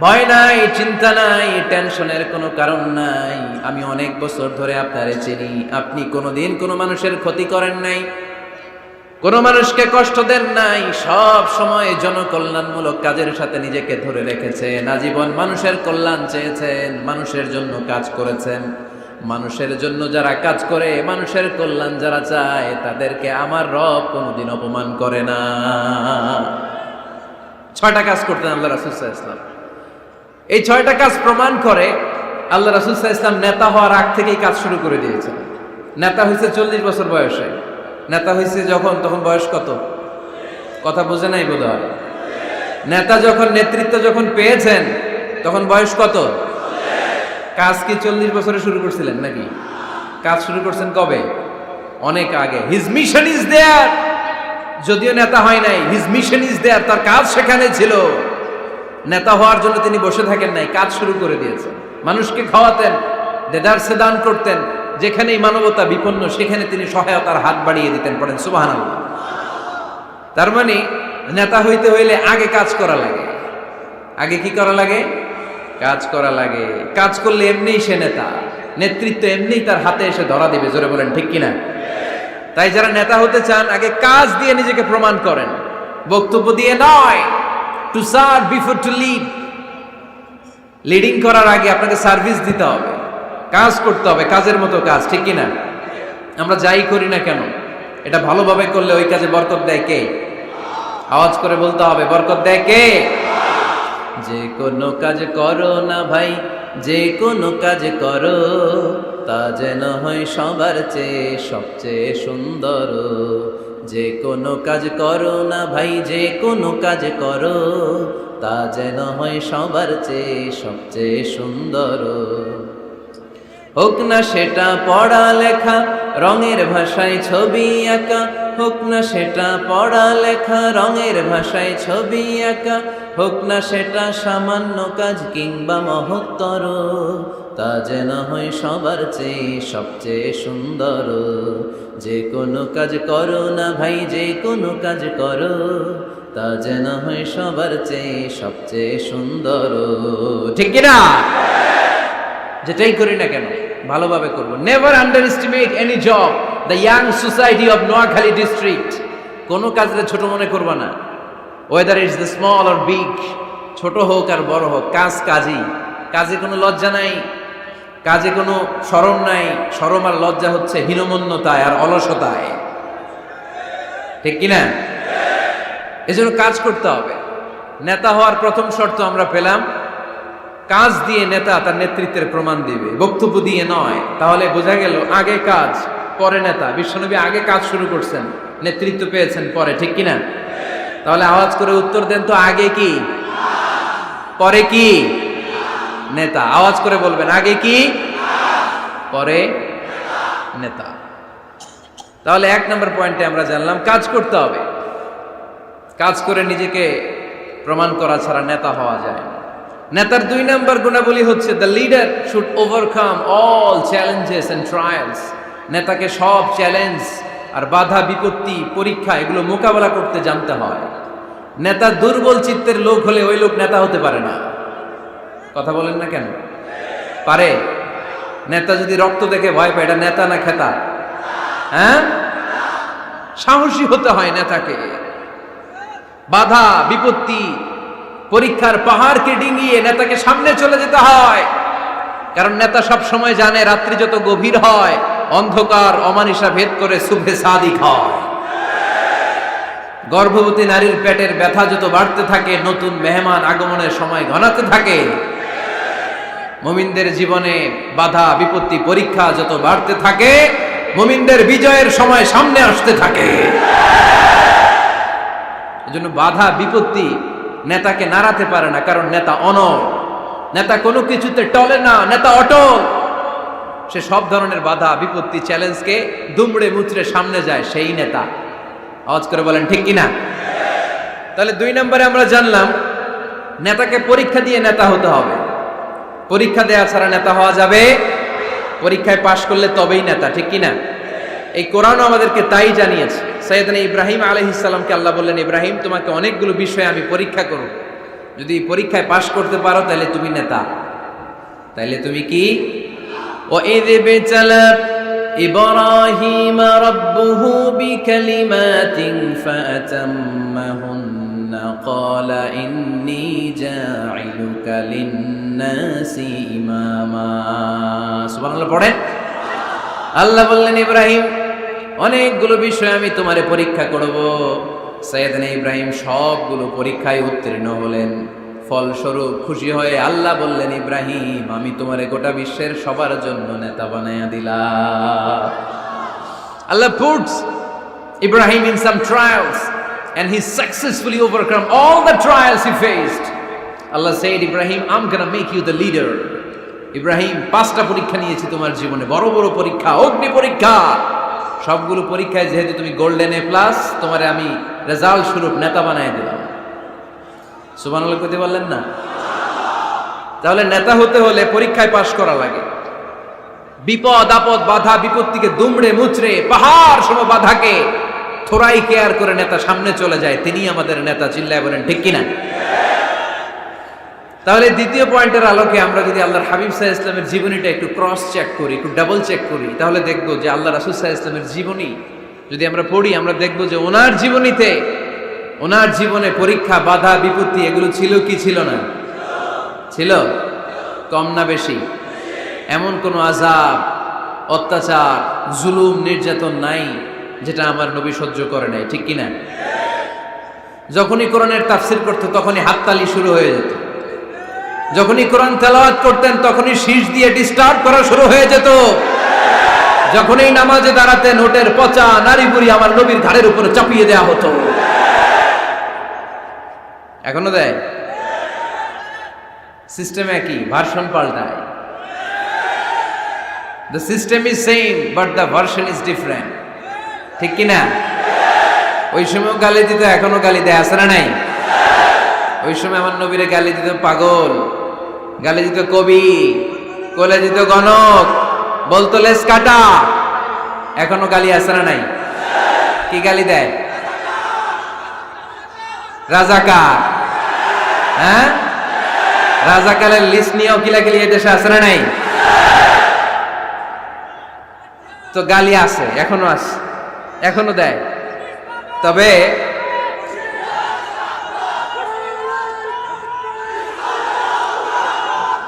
ভয় নাই, চিন্তা নাই, টেনশনের কোনো কারণ নাই, আমি অনেক বছর ধরে আপনারে চিনি, আপনি কোনোদিন কোনো মানুষের ক্ষতি করেন নাই, কোনো মানুষকে কষ্ট দেন নাই, সব সময় জনকল্যাণমূলক কাজের সাথে নিজেকে ধরে রেখেছেন, আজীবন মানুষের কল্যাণ চেয়েছেন, মানুষের জন্য কাজ করেছেন। মানুষের জন্য যারা কাজ করে, মানুষের কল্যাণ যারা চায়, তাদেরকে আমার রব কোনোদিন অপমান করে না। 6টা কাজ করতেন আল্লাহ রাসূল সাল্লাল্লাহু আলাইহি ওয়াসাল্লাম। এই 6টা কাজ প্রমাণ করে আল্লাহ রাসূল সাল্লাল্লাহু আলাইহি ওয়াসাল্লাম নেতা হওয়ার আগ থেকেই কাজ শুরু করে দিয়েছেন। নেতা হয়েছে 40 বছর বয়সে। নেতা হয়েছে যখন, তখন বয়স কত? কথা বোঝে নাই বোধ হয়। নেতা যখন, নেতৃত্ব যখন পেয়েছেন তখন বয়স কত? কাজ কি 40 বছরে শুরু করছিলেন নাকি? কাজ শুরু করছেন কবে? অনেক আগে। হিজ মিশন ইজ দেয়ার, যদিও নেতা হয় নাই, হিজ মিশন ইজ দেয়ার, তার কাজ সেখানে ছিল। নেতা হওয়ার জন্য তিনি বসে থাকেন নাই, কাজ শুরু করে দিয়েছেন। মানুষকে খাওয়াতেন, দেদারসে দান করতেন, যেখানেই মানবতা বিপন্ন সেখানে তিনি সহায়তার হাত বাড়িয়ে দিতেন। পড়েন সুবহানাল্লাহ। তার মানে নেতা হইতে হইলে আগে কাজ করা লাগে। আগে কি করা লাগে? কাজ করা লাগে। কাজ করলে এমনিই সে নেতা, নেতৃত্ব এমনিই তার হাতে এসে ধরা দিবে। জোরে বলেন ঠিক কিনা? তাই যারা নেতা হতে চান, আগে কাজ দিয়ে নিজেকে প্রমাণ করেন, বক্তব্য দিয়ে নয়। To serve before to lead. Leading করার আগে আপনাকে সার্ভিস দিতে হবে, কাজ করতে হবে, কাজের মতো কাজ। ঠিক কিনা? আমরা যাই করি না কেন, এটা ভালোভাবে করলে ওই কাজে বরকত দেয় কে? আওয়াজ করে বলতে হবে, বরকত দেয় কে? যে কোনো কাজ করো না ভাই, যে কোনো কাজ করো, তা যেন হয় সবার চেয়ে সবচেয়ে সুন্দর। যে কোনো কাজ করো না ভাই, যে কোনো কাজ করো, তা যেন হয় সবার চেয়ে সবচেয়ে সুন্দর। হোক না সেটা পড়া লেখা, রঙের ভাষায় ছবি আঁকা, হোক না সেটা পড়া লেখা, রঙের ভাষায় ছবি আঁকা, হোক না সেটা সামান্য কাজ কিংবা মহত্তর, তা যেন হয় সবার চেয়ে সবচেয়ে সুন্দর। যে কোনো কাজ করো না ভাই, যে কোনো কাজ করো, তা যেন হয় সবার চেয়ে সবচেয়ে সুন্দর। ঠিক কিনা? যেটাই করি না কেন ভালোভাবে করব। Never under estimate any job. The young society of Noakhali district. কোনো কাজে ছোট মনে করবা না, whether it's the small or big, ছোট হোক আর বড় হোক, কাজ কাজই। কাজে কোনো লজ্জা নাই, কাজে কোনো শরম নাই। শরম আর লজ্জা হচ্ছে হীনমন্যতায় আর অলসতায়। ঠিক কিনা? এজন্য কাজ করতে হবে। নেতা হওয়ার প্রথম শর্ত আমরা পেলাম, কাজ দিয়ে নেতা তার নেতৃত্বের প্রমাণ দিবে, বক্তব্য দিয়ে নয়। তাহলে বোঝা গেল আগে কাজ পরে নেতা। বিশ্বনবী আগে কাজ শুরু করছেন, নেতৃত্ব পেয়েছেন পরে। ঠিক কিনা? তাহলে আওয়াজ করে উত্তর দেন তো, আগে কি পরে কি? নেতা। আওয়াজ করে বলবেন, আগে কি পরে নেতা। তাহলে 1 নম্বর পয়েন্টে আমরা জানলাম কাজ করতে হবে। কাজ করে নিজেকে প্রমাণ করা ছাড়া নেতা হওয়া যায় না। নেতার 2 নম্বর গুণাবলী হচ্ছে the leader should overcome all challenges and trials. নেতাকে সব চ্যালেঞ্জ আর বাধা বিপত্তি পরীক্ষা এগুলো মোকাবেলা করতে জানতে হয়। নেতা দুর্বল চিত্তের লোক হলে ওই লোক নেতা হতে পারে না। কথা বলেন না কেন? পারে? নেতা যদি রক্ত দেখে ভয় পায়, এটা নেতা না খেতা? হ্যাঁ, সাহসী হতে হয় নেতাকে। বাধা বিপত্তি পরীক্ষার পাহাড়কে ডিঙিয়ে নেতাকে সামনে চলে যেতে হয়। কারণ নেতা সব সময় জানে রাত্রি যত গভীর হয় অন্ধকার অমানিসা ভেদ করে সুবহে সাদিক হয়। গর্ভবতী নারীর পেটের ব্যথা যত বাড়তে থাকে নতুন মেহমান আগমনের সময় ঘনাতে থাকে। মুমিনদের জীবনে বাধা বিপত্তি পরীক্ষা যত বাড়তে থাকে মুমিনদের বিজয়ের সময় সামনে আসতে থাকে। এজন্য বাধা বিপত্তি নেতাকে নাড়াতে পারে না, কারণ নেতা অনড়। নেতা কোনো কিছুতে টলে না, নেতা অটল। সে সব ধরনের বাধা বিপত্তি চ্যালেঞ্জকে দুমড়ে মুচড়ে সামনে যায়, সেই নেতা। আওয়াজ করে বলেন ঠিক কিনা? তাহলে 2 নম্বরে আমরা জানলাম নেতাকে পরীক্ষা দিয়ে নেতা হতে হবে। পরীক্ষা দেওয়া ছাড়া নেতা হওয়া যাবে? পরীক্ষায় পাশ করলে তবেই নেতা, ঠিক কিনা? এই কোরআনও আমাদেরকে তাই জানিয়েছে। সাইয়েদনা ইব্রাহিম আলাইহিস সালামকে আল্লাহ বললেন, ইব্রাহিম তোমাকে অনেকগুলো বিষয়ে আমি পরীক্ষা করব, যদি পরীক্ষায় পাশ করতে পারো তাহলে তুমি নেতা। তাহলে তুমি কি? وَإِذِ ابْتَلَى إِبْرَاهِيمَ رَبُّهُ بِكَلِمَاتٍ فَأَتَمَّهُنَّ قَالَ إِنِّي جَاعِلُكَ لِلنَّاسِ إِمَامًا। সুবহানাল্লাহ পড়েন। আল্লাহ বললেন, ইব্রাহিম অনেকগুলো বিষয় আমি তোমারে পরীক্ষা করব। সাইয়েদনা ইব্রাহিম সবগুলো পরীক্ষায় উত্তীর্ণ হলেন। ফলস্বরূপ খুশি হয়ে আল্লাহ বললেন, ইব্রাহিম আমি তোমারে গোটা বিশ্বের সবার জন্য নেতা বানায়া দিলাম। আল্লাহ puts Ibrahim in some trials and he successfully overcome all the trials he faced. Allah said, Ibrahim, I'm gonna make you the leader. Ibrahim 5টা পরীক্ষা নিয়েছি তোমার জীবনে, বড় বড় পরীক্ষা, অগ্নি পরীক্ষা। সবগুলো পরীক্ষায় যেহেতু তুমি গোল্ডেন A+, তোমারে আমি রেজাল্ট স্বরূপ নেতা বানায় দিলাম। সুবহানাল্লাহ কইতে বললেন না? তাহলে নেতা হতে হলে পরীক্ষায় পাশ করা লাগে। বিপদ আপদ বাধা বিপত্তিকে দুমড়ে মুচড়ে পাহাড় সম বাধাকে থোড়াই কেয়ার করে নেতা সামনে চলে যায়, তিনি আমাদের নেতা। চিল্লায় বলেন ঠিক কিনা? তাহলে দ্বিতীয় পয়েন্টের আলোকে আমরা যদি আল্লাহর হাবিব সাল্লাল্লাহু আলাইহি ওয়াসাল্লামের জীবনীটা একটু ক্রস চেক করি, একটু ডাবল চেক করি, তাহলে দেখব যে আল্লাহ রাসূল সাল্লাল্লাহু আলাইহি ওয়াসাল্লামের জীবনী যদি আমরা পড়ি, আমরা দেখব যে ওনার জীবনীতে, ওনার জীবনে পরীক্ষা বাধা বিপত্তি এগুলো ছিল কি ছিল না? ছিল। কম না বেশি? এমন কোনো আযাব অত্যাচার জুলুম নির্যাতন নাই যেটা আমার নবী সহ্য করে নাই, ঠিক কিনা? যখনই কোরআনের তাফসীর করতো তখনই হাততালি শুরু হয়ে যেত। যখনই কোরআন তেলাওয়াত করতেন তখনই শীষ দিয়ে ডিস্টার্ব করা শুরু হয়ে যেত। যখনই নামাজে দাঁড়াতেন ওটের পচা নারী বুড়ি আমার নবীর ঘাড়ের উপরে চাপিয়ে দেওয়া হতো। এখনো দেয়? সিস্টেম একই, ভার্সন পাল্টায়। The system is same but the version is different, ঠিক কিনা? ওই সময় গালি দিত, এখনো গালি দেয়, আছে না নাই? ওই সময় আমার নবীরে গালি দিত পাগল, গালি দিত কবি, কোলে দিত গণক, বলতো লেস কাটা। এখনো গালি আছে না নাই? কি গালি দেয়? রাজাকার। হ্যাঁ, রাজাকারের লিস্ট নিয়েও কিলাকিলি এই দেশে আছে না নাই? তো গালি আছে, এখনো আছে, এখনো দেয়। তবে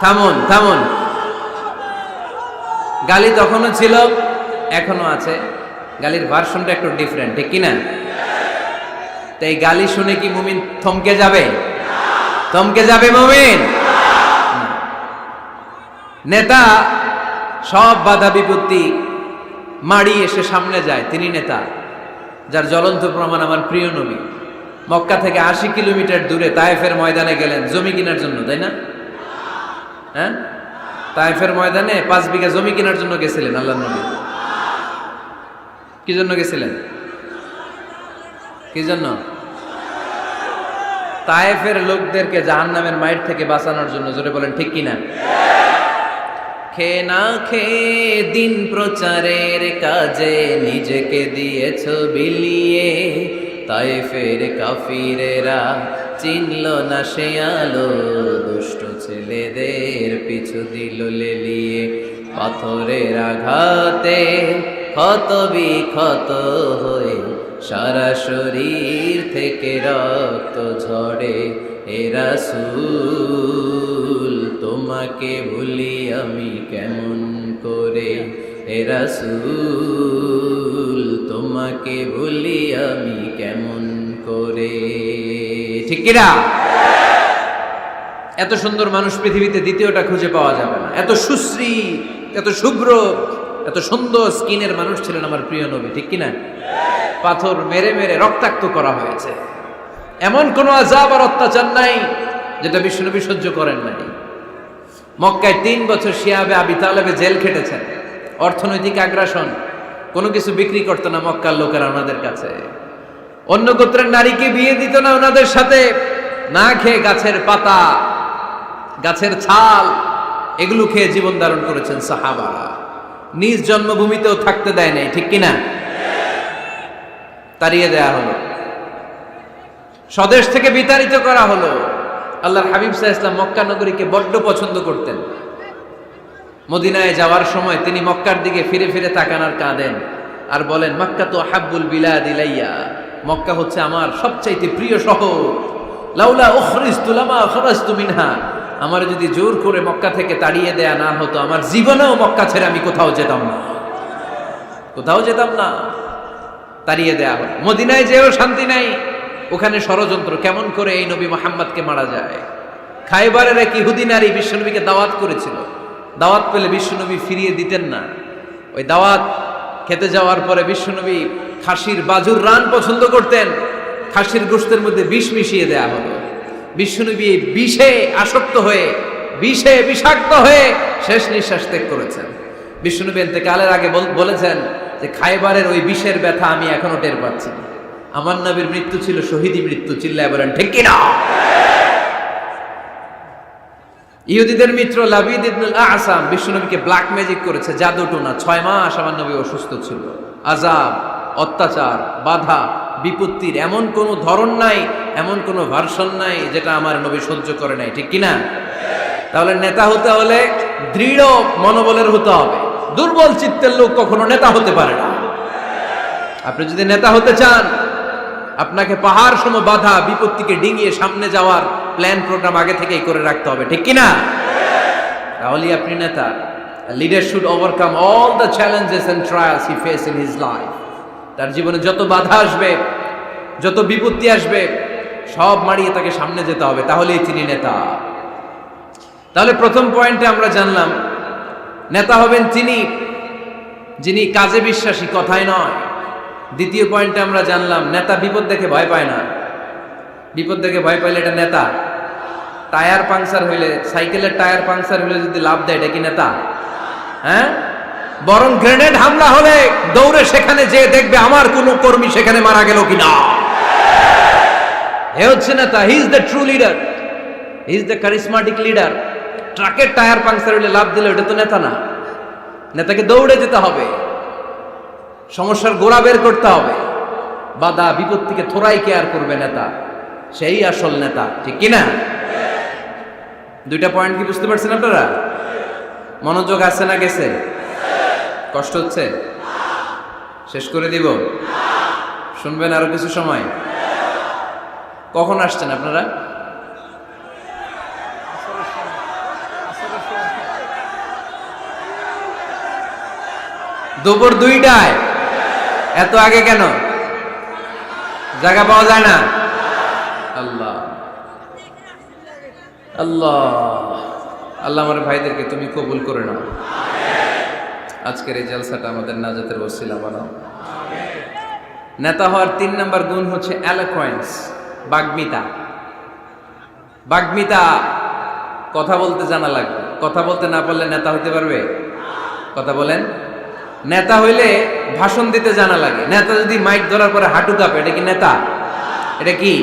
থামুন থামুন, গালি তখনও ছিল, এখনো আছে। গালির ভার্সনটা একটু ডিফারেন্ট, ঠিক কিনা? তো এই গালি শুনে কি মুমিন থমকে যাবে? থমকে যাবে মুমিন? নেতা সব বাধা বিপত্তি মাড়ি এসে সামনে যায়, তিনি নেতা। যার জ্বলন্ত প্রমাণ আমার প্রিয় নবী মক্কা থেকে 80 কিলোমিটার দূরে তায়েফের ময়দানে গেলেন জমি কেনার জন্য, তাই না? হ্যাঁ, তায়েফের ময়দানে 5 বিঘা জমি কেনার জন্য গেছিলেন আল্লাহর নবী। কি জন্য গেছিলেন? কি জন্য? তায়েফের লোকদেরকে জাহান্নামের মাইর থেকে বাঁচানোর জন্য, জোরে বলেন ঠিক কিনা? খেয়ে না খেয়ে দিন প্রচারের কাজে নিজেকে দিয়েছ বিলিয়ে, তায়েফের কাফিরেরা চিনল না সে আলো, দুষ্ট ছেলেদের পিছু দিল লেলিয়ে। পাথরের আঘাতে ক্ষত বিক্ষত হয়ে সারা শরীর থেকে রক্ত ঝরে। হে রাসূল তোমাকে ভুলি আমি কেমন করে, হে রাসূল তোমাকে ভুলি আমি কেমন করে। ঠিক কিনা? এত সুন্দর মানুষ পৃথিবীতে দ্বিতীয়টা খুঁজে পাওয়া যাবে না। এত সুশ্রী, এত শুভ্র, এত সুন্দর স্কিনের মানুষ ছিলেন আমার প্রিয় নবী, ঠিক কিনা? পাথর মেরে মেরে রক্তাক্ত করা হয়েছে, এমন কোন আযাব আর অত্যাচার নাই যেটা বিশ্বনবী সহ্য করেন নাই। মক্কায় 3 বছর শিয়াবে আবি তালেবে জেল খেটেছেন, অর্থনৈতিক আগ্রাসন, কোনো কিছু বিক্রি করতো না মক্কার লোকেরা ওনাদের কাছে। অন্য গোত্রের নারীকে বিয়ে দিত না ওনাদের সাথে। না খেয়ে গাছের পাতা, গাছের ছাল, এগুলো খেয়ে জীবন ধারণ করেছেন সাহাবারা। নিজ জন্মভূমিতেও থাকতে দেয় নাই, ঠিক কিনা? তাড়িয়ে দেয়া হলো, স্বদেশ থেকে বিতাড়িত করা হলো। আল্লাহর হাবিব সাল্লাল্লাহু আলাইহি ওয়াসাল্লাম মক্কা নগরীকে বড্ড পছন্দ করতেন। মদিনায় যাওয়ার সময় তিনি মক্কার দিকে ফিরে ফিরে তাকান আর কাঁদেন আর বলেন, মক্কা তো হাব্বুল বিলাদ ইলাইয়া, মক্কা হচ্ছে আমার সবচাইতে প্রিয় শহর। লাউলা উখরিজতু লামা খরাজতু মিনহা, আমার যদি জোর করে মক্কা থেকে তাড়িয়ে দেয়া না হতো, আমার জীবনেও মক্কা ছেড়ে আমি কোথাও যেতাম না, কোথাও যেতাম না। তাড়িয়ে দেয়া হলো। মদিনায় যেও শান্তি নাই, ওখানে ষড়যন্ত্র, কেমন করে এই নবী মুহাম্মদকে মারা যায়। খায়বারের এক ইহুদি নারী বিশ্বনবীকে দাওয়াত করেছিল, দাওয়াত পেলে বিশ্বনবী ফিরিয়ে দিতেন না। ওই দাওয়াত খেতে যাওয়ার পরে বিশ্বনবী খাসির বাজুর রান পছন্দ করতেন, খাসির গোশতের মধ্যে বিষ মিশিয়ে দেয়া হলো। বিশ্বনবী বিষে আসক্ত হয়ে, বিষে বিষাক্ত হয়ে শেষ নিঃশ্বাস ত্যাগ করেছেন। বিশ্বনবী ইন্তেকালের আগে বলেছেন যে খায়বারের ওই বিষের ব্যথা আমি এখনো টের পাচ্ছি। আমার নবীর মৃত্যু ছিল শহীদি মৃত্যু, চিল্লায় বলেন ঠিক কিনা? ইহুদিদের মিত্র লাবিদ ইবনুল আসাম বিশ্বনবীকে ব্ল্যাক ম্যাজিক করেছে, জাদু টোনা। 6 মাস আমার নবী অসুস্থ ছিল। আযাব, অত্যাচার, বাধা, বিপত্তির এমন কোনো ধরন নাই, এমন কোনো ভার্সন নাই যেটা আমার নবী সহ্য করে নাই, ঠিক কিনা? তাহলে নেতা হতে হলে দৃঢ় মনোবলের হতে হবে। দুর্বল চিত্তের লোক কখনো নেতা হতে পারে না। আপনি যদি নেতা হতে চান, আপনাকে পাহাড় সম বাধা বিপত্তিকে ডিঙিয়ে সামনে যাওয়ার প্ল্যান প্রোগ্রাম আগে থেকেই করে রাখতে হবে, ঠিক কিনা? তাহলেই আপনি নেতা। Leader should overcome all the challenges and trials he face in his life. তার জীবনে যত বাধা আসবে, যত বিপত্তি আসবে, সব মারিয়ে তাকে সামনে যেতে হবে, তাহলেই তিনি নেতা। তাহলে প্রথম পয়েন্টে আমরা জানলাম নেতা হবেন তিনি যিনি কাজে বিশ্বাসী, কথায় নয়। দ্বিতীয় পয়েন্টে আমরা জানলাম নেতা বিপদ দেখে ভয় পায় না। বিপদ দেখে ভয় পাইলে এটা নেতা। টায়ার পাংচার হইলে, সাইকেলের টায়ার পাংচার হইলে যদি লাভ দেয়, এটা কি নেতা? হ্যাঁ, বরং গ্রেনেড হামলা হলে দৌড়ে সেখানে যে দেখবে আমার কোন কর্মী সেখানে মারা গেল কিনা। এ হচ্ছে নেতা। He is the true leader, he is the charismatic leader. ট্রাকের টায়ার পাংচার হইলে লাভ দিলে ওটা তো নেতা না। নেতাকে দৌড়ে যেতে হবে, সমস্যার গোড়া বের করতে হবে, বাধা বিপত্তিকে থোড়াই কেয়ার করবে নেতা, সেই আসল নেতা, ঠিক কিনা? দুইটা পয়েন্ট কি বুঝতে পারছেন আপনারা? মনোযোগ আছে না গেছে? কষ্ট হচ্ছে? শেষ করে দিব? শুনবেন আরো কিছু সময়? কখন আসছেন আপনারা? দুপুর 2টায়। এত আগে কেন? জায়গা পাওয়া যায় না? আল্লাহ আল্লাহ আল্লাহ আমার ভাইদেরকে তুমি কবুল করে নাও। আজকের এই জলসাটা আমাদের নাজাতের ওসিলা বানাও। নেতা হওয়ার 3 নম্বর গুণ হচ্ছে এলোকোয়েন্স, বাগ্মিতা। বাগ্মিতা, কথা বলতে জানা লাগবে। কথা বলতে না পারলে নেতা হতে পারবে? কথা বলেন। নেতা হইলে ভাষণ দিতে জানা লাগে। নেতা যদি মাইক ধরার পরে হাঁটু কাঁপে, এটা কি নেতা? এটা কি?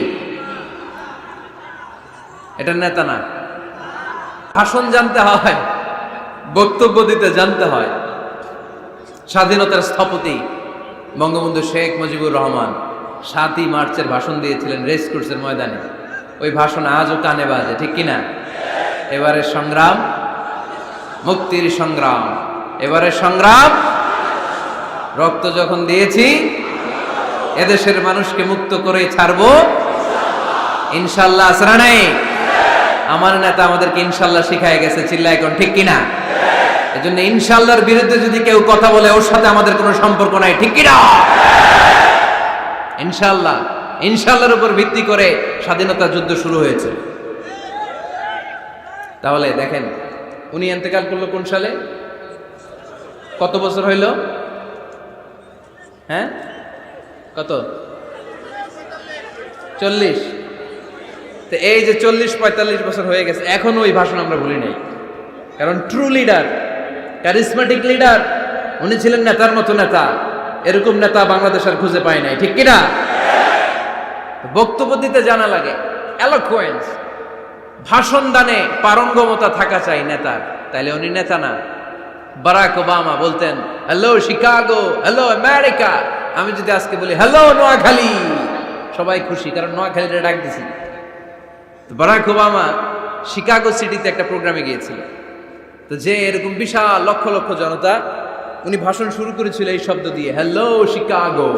এটা নেতা না। ভাষণ জানতে হয়, বক্তব্য দিতে জানতে হয়। স্বাধীনতার স্থপতি বঙ্গবন্ধু শেখ মুজিবুর রহমান 7ই মার্চের ভাষণ দিয়েছিলেন রেস কোর্সের ময়দানে। ওই ভাষণ আজও কানে বাজে, ঠিক কিনা? এবারের সংগ্রাম মুক্তির সংগ্রাম, এবারের সংগ্রাম রক্ত যখন দিয়েছি এদেশের মানুষকে মুক্ত করে ছাড়বো ইনশাল্লাহ। আসরা নাই? আমার নেতা আমাদেরকে ইনশাল্লাহ শিখায় গেছে, চিল্লায় এখন, ঠিক কিনা? এজন্য ইনশাল্লাহর বিরুদ্ধে যদি কেউ কথা বলে ওর সাথে আমাদের কোনো সম্পর্ক নাই, ঠিক কিনা? ইনশাল্লাহ, ইনশাল্লাহর উপর ভিত্তি করে স্বাধীনতা যুদ্ধ শুরু হয়েছে। তাহলে দেখেন, উনি ইন্তেকাল করলো কোন সালে? কত বছর হইল? হ্যাঁ, কত? 40। তো এই যে 40-45 বছর হয়ে গেছে, এখনো ওই ভাষণ আমরা ভুলি নাই। কারণ ট্রু লিডার, ক্যারিসমেটিক লিডার, উনি ছিলেন নেতার মতো নেতা। এরকম নেতা বাংলাদেশ আর খুঁজে পায় নাই, ঠিক কিনা? বক্তব্য দিতে জানা লাগে, এলোকুয়েন্স, ভাষণ দানে পারঙ্গমতা থাকা চাই নেতার, তাইলে উনি নেতা না। বারাক ওবামা বলতেন হ্যালো শিকাগো, হ্যালো আমেরিকা। আমি যদি আজকে বলি হ্যালো নোয়াখালী, সবাই খুশি, কারণ নোয়াখালীটা ডাক দিছি। বারাক ওবামা শিকাগো সিটিতে একটা প্রোগ্রামে গিয়েছিল। তো যে এরকম বিশাল লক্ষ লক্ষ জনতা, উনি ভাষণ শুরু করেছিল এই শব্দ দিয়ে, হ্যালো শিকাগো।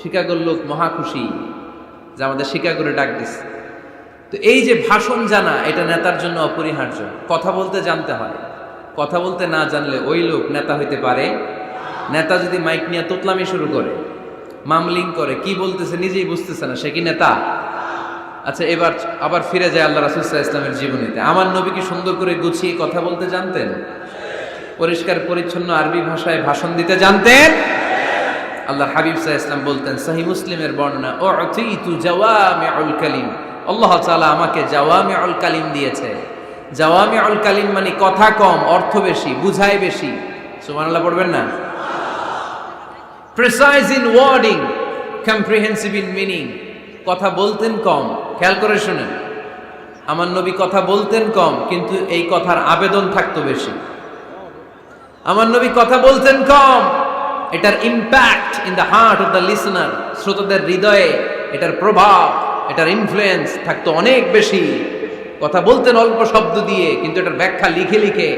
শিকাগোর লোক মহা খুশি যে আমাদের শিকাগোরে ডাক দিছে। তো এই যে ভাষণ জানা, এটা নেতার জন্য অপরিহার্য। কথা বলতে জানতে হয়, কথা বলতে না জানলে ওই লোক নেতা হইতে পারে। নেতা যদি মাইক নিয়ে তোতলামি শুরু করে, মামলিং করে, কি বলতেছে নিজেই বুঝতেছে না, সে কি নেতা? আচ্ছা, এবার আবার ফিরে যায় আল্লাহ রাসূল সাল্লাল্লাহু আলাইহি ওয়াসাল্লামের জীবনীতে। আমার নবী কি সুন্দর করে গুছিয়ে কথা বলতে জানতেন? পরিষ্কার পরিচ্ছন্ন আরবি ভাষায় ভাষণ দিতে জানতেন? আল্লাহর হাবিব সাল্লাল্লাহু আলাইহি ওয়াসাল্লাম বলতেন, সহিহ মুসলিমের বর্ণনা, উতিতু জাওয়ামিউল কালিম, আল্লাহ তাআলা আমাকে জাওয়ামিউল কালিম দিয়েছে। জাওয়ামিউল কালিম মানে কথা কম, অর্থ বেশি, বুঝায় বেশি। সুবহানাল্লাহ পড়বেন না? Precise in wording, comprehensive in meaning. কথা বলতেন কম, খেয়াল করে শুনেন, আমার নবী কথা বলতেন কম, কিন্তু এই কথার আবেদন থাকতো বেশি। আমার নবী কথা বলতেন কম, এটার impact in the heart of the listener, শ্রোতাদের হৃদয়ে এটার প্রভাব, এটার ইনফ্লুয়েন্স থাকতো অনেক বেশি। কথা বলতেন অল্প শব্দ দিয়ে, কিন্তু এটার ব্যাখ্যা লিখে লিখে,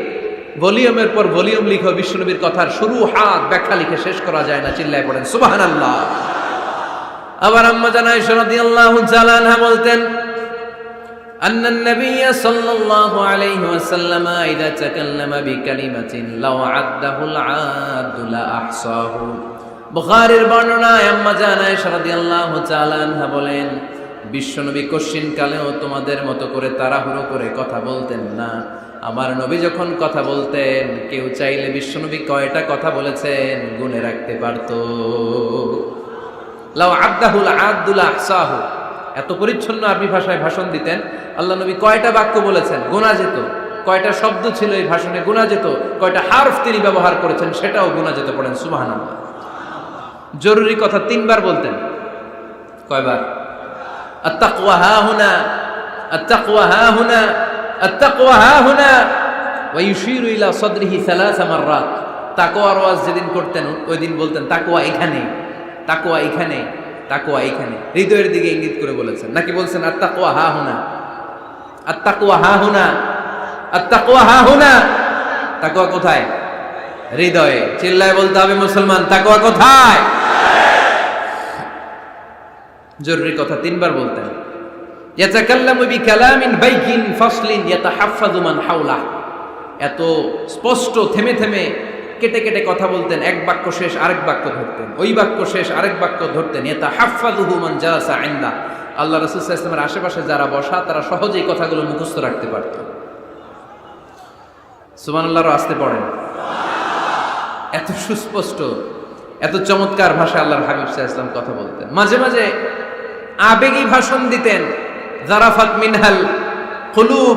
ভলিউমের পর ভলিউম লিখে বিশ্বনবীর কথার শুরু হাত ব্যাখ্যা লিখে শেষ করা যায় না। চিল্লায় পড়েন সুবহানাল্লাহ। আবার আম্মা জান আয়েশা রাদিয়াল্লাহু তাআলা আনহা বলতেন, আন্নান নাবিয়্য সাল্লাল্লাহু আলাইহি ওয়াসাল্লাম ইযা তাকাল্লামা বিকালিমাতিন লাউ আদ্দাহুল আদু লা আহসাহু। বুখারীর বর্ণনায় আম্মা জান আয়েশা রাদিয়াল্লাহু তাআলা আনহা বলেন, বিশ্বনবী কশিন কালেও তোমাদের মতো করে তাড়াহুড়ো করে কথা বলতেন না। আমার নবী যখন কথা বলতেন, কেউ চাইলে বিশ্বনবী কয়টা কথা বলেছেন গুনে রাখতে পারত। লাউ আদ্দাহুল আদু লা আহসাহু, এত পরিচ্ছন্ন আরবি ভাষায় ভাষণ দিতেন। আল্লাহ নবী কয়টা বাক্য বলেছেন গোনা যেত, কয়টা শব্দ ছিল এই ভাষণে গোনা যেত, কয়টা হারফ তিনি ব্যবহার করেছেন সেটাও গোনা যেত। পড়েন সুবহানাল্লাহ। জরুরি কথা 3 বার বলতেন। কয়বার? আত-তাকওয়া হাহুনা, আত-তাকওয়া হাহুনা, আত-তাকওয়া হাহুনা, ওয়া ইউশিরু ইলা সাদরিহি 3 মাররাত। তাকওয়ার ওয়াজ যেদিন করতেন ওই দিন বলতেন তাকওয়া এখানে, তাকওয়া এখানে, তাকওয়া এখানে, হৃদয়ের দিকে ইঙ্গিত করে বলেছেন। নাকি বলছেন আত-তাকওয়া হাহুনা, আত-তাকওয়া হাহুনা, আত-তাকওয়া হাহুনা? তাকওয়া কোথায়? হৃদয়ে। চিল্লায় বলতে হবে মুসলমান, তাকওয়া কোথায়? জরুরি কথা 3 বার বলতেন। ইয়াতাকাল্লামু বিকালামিন বাইকিন ফাসলিন ইয়াতাহাফফাযু মান হাওলা। এত স্পষ্ট থেমে থেমে কেটে কেটে কথা বলতেন, এক বাক্য শেষ আরেক বাক্য ধরতেন, ওই বাক্য শেষ আরেক বাক্য ধরতেন। ইয়াতাহাফফাযুহু মান জালাসা ইনদা। আল্লাহ রাসূল সাল্লাল্লাহু আলাইহি ওয়াসাল্লামের আশেপাশে যারা বসা তারা সহজেই কথাগুলো মুখস্থ রাখতে পারত। সুবহানাল্লাহর আস্তে পড়েন। এত সুস্পষ্ট, এত চমৎকার ভাষায় আল্লাহর হাবিব সাল্লাল্লাহু আলাইহি ওয়াসাল্লাম কথা বলতেন। মাঝে মাঝে আবেগী ভাষণ দিতেন। জারাফাত মিনহাল কুলুব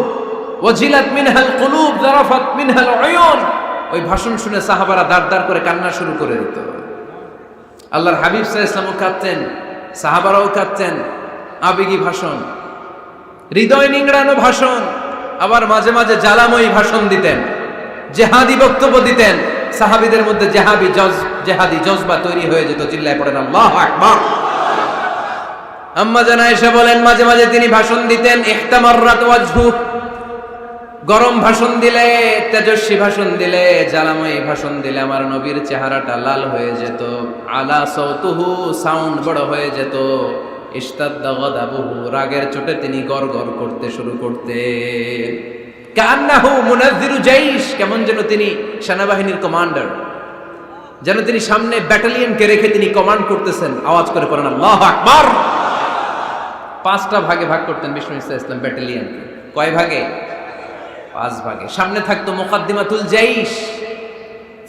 ওয়াজিলাত মিনহাল কুলুব জারাফাত মিনহাল উয়ুন। ওই ভাষণ শুনে সাহাবারা দাঁড় দাঁড় করে কান্না শুরু করে দিত। আল্লাহর হাবিব সাল্লাল্লাহু আলাইহি ওয়াসাল্লামও কাঁদতেন, সাহাবারাও কাঁদতেন। আবেগী ভাষণ। হৃদয় নিংড়ানো ভাষণ, আবার মাঝে মাঝে জ্বালাময়ী ভাষণ দিতেন, জেহাদি বক্তব্য দিতেন। সাহাবীদের মধ্যে জেহাদি জজবা তৈরি হয়ে যেত। চিল্লায় পড়েন আল্লাহু আকবার। আম্মা জান আয়েশা বলেন, মাঝে মাঝে তিনি ভাষণ দিতেন, ইহতামাররাত ওয়াজহু, গরম ভাষণ দিলে, তেজস্বী ভাষণ দিলে, জ্বালাময়ী ভাষণ দিলে আমার নবীর চেহারাটা লাল হয়ে যেত। আলা সাউতুহু, সাউন্ড বড় হয়ে যেত। ইশতাদ্দা গাদাবুহু, রাগের চোটে তিনি গড়গড় করতে শুরু করতেন। কান্নাহু মুনাজ্জিরু জাইশ, কেমন যেন তিনি সেনাবাহিনীর কমান্ডার, যেন তিনি সামনে ব্যাটালিয়নকে রেখে তিনি কমান্ড করতেছেন। আওয়াজ করে পড়েন আল্লাহু আকবার। 5টা ভাগে ভাগ করতেন বিষ্ণু ইসলাম ব্যাটালিয়নকে। কয় ভাগে? 5 ভাগে। সামনে থাকতো মুকাদ্দিমাতুল জাইশ,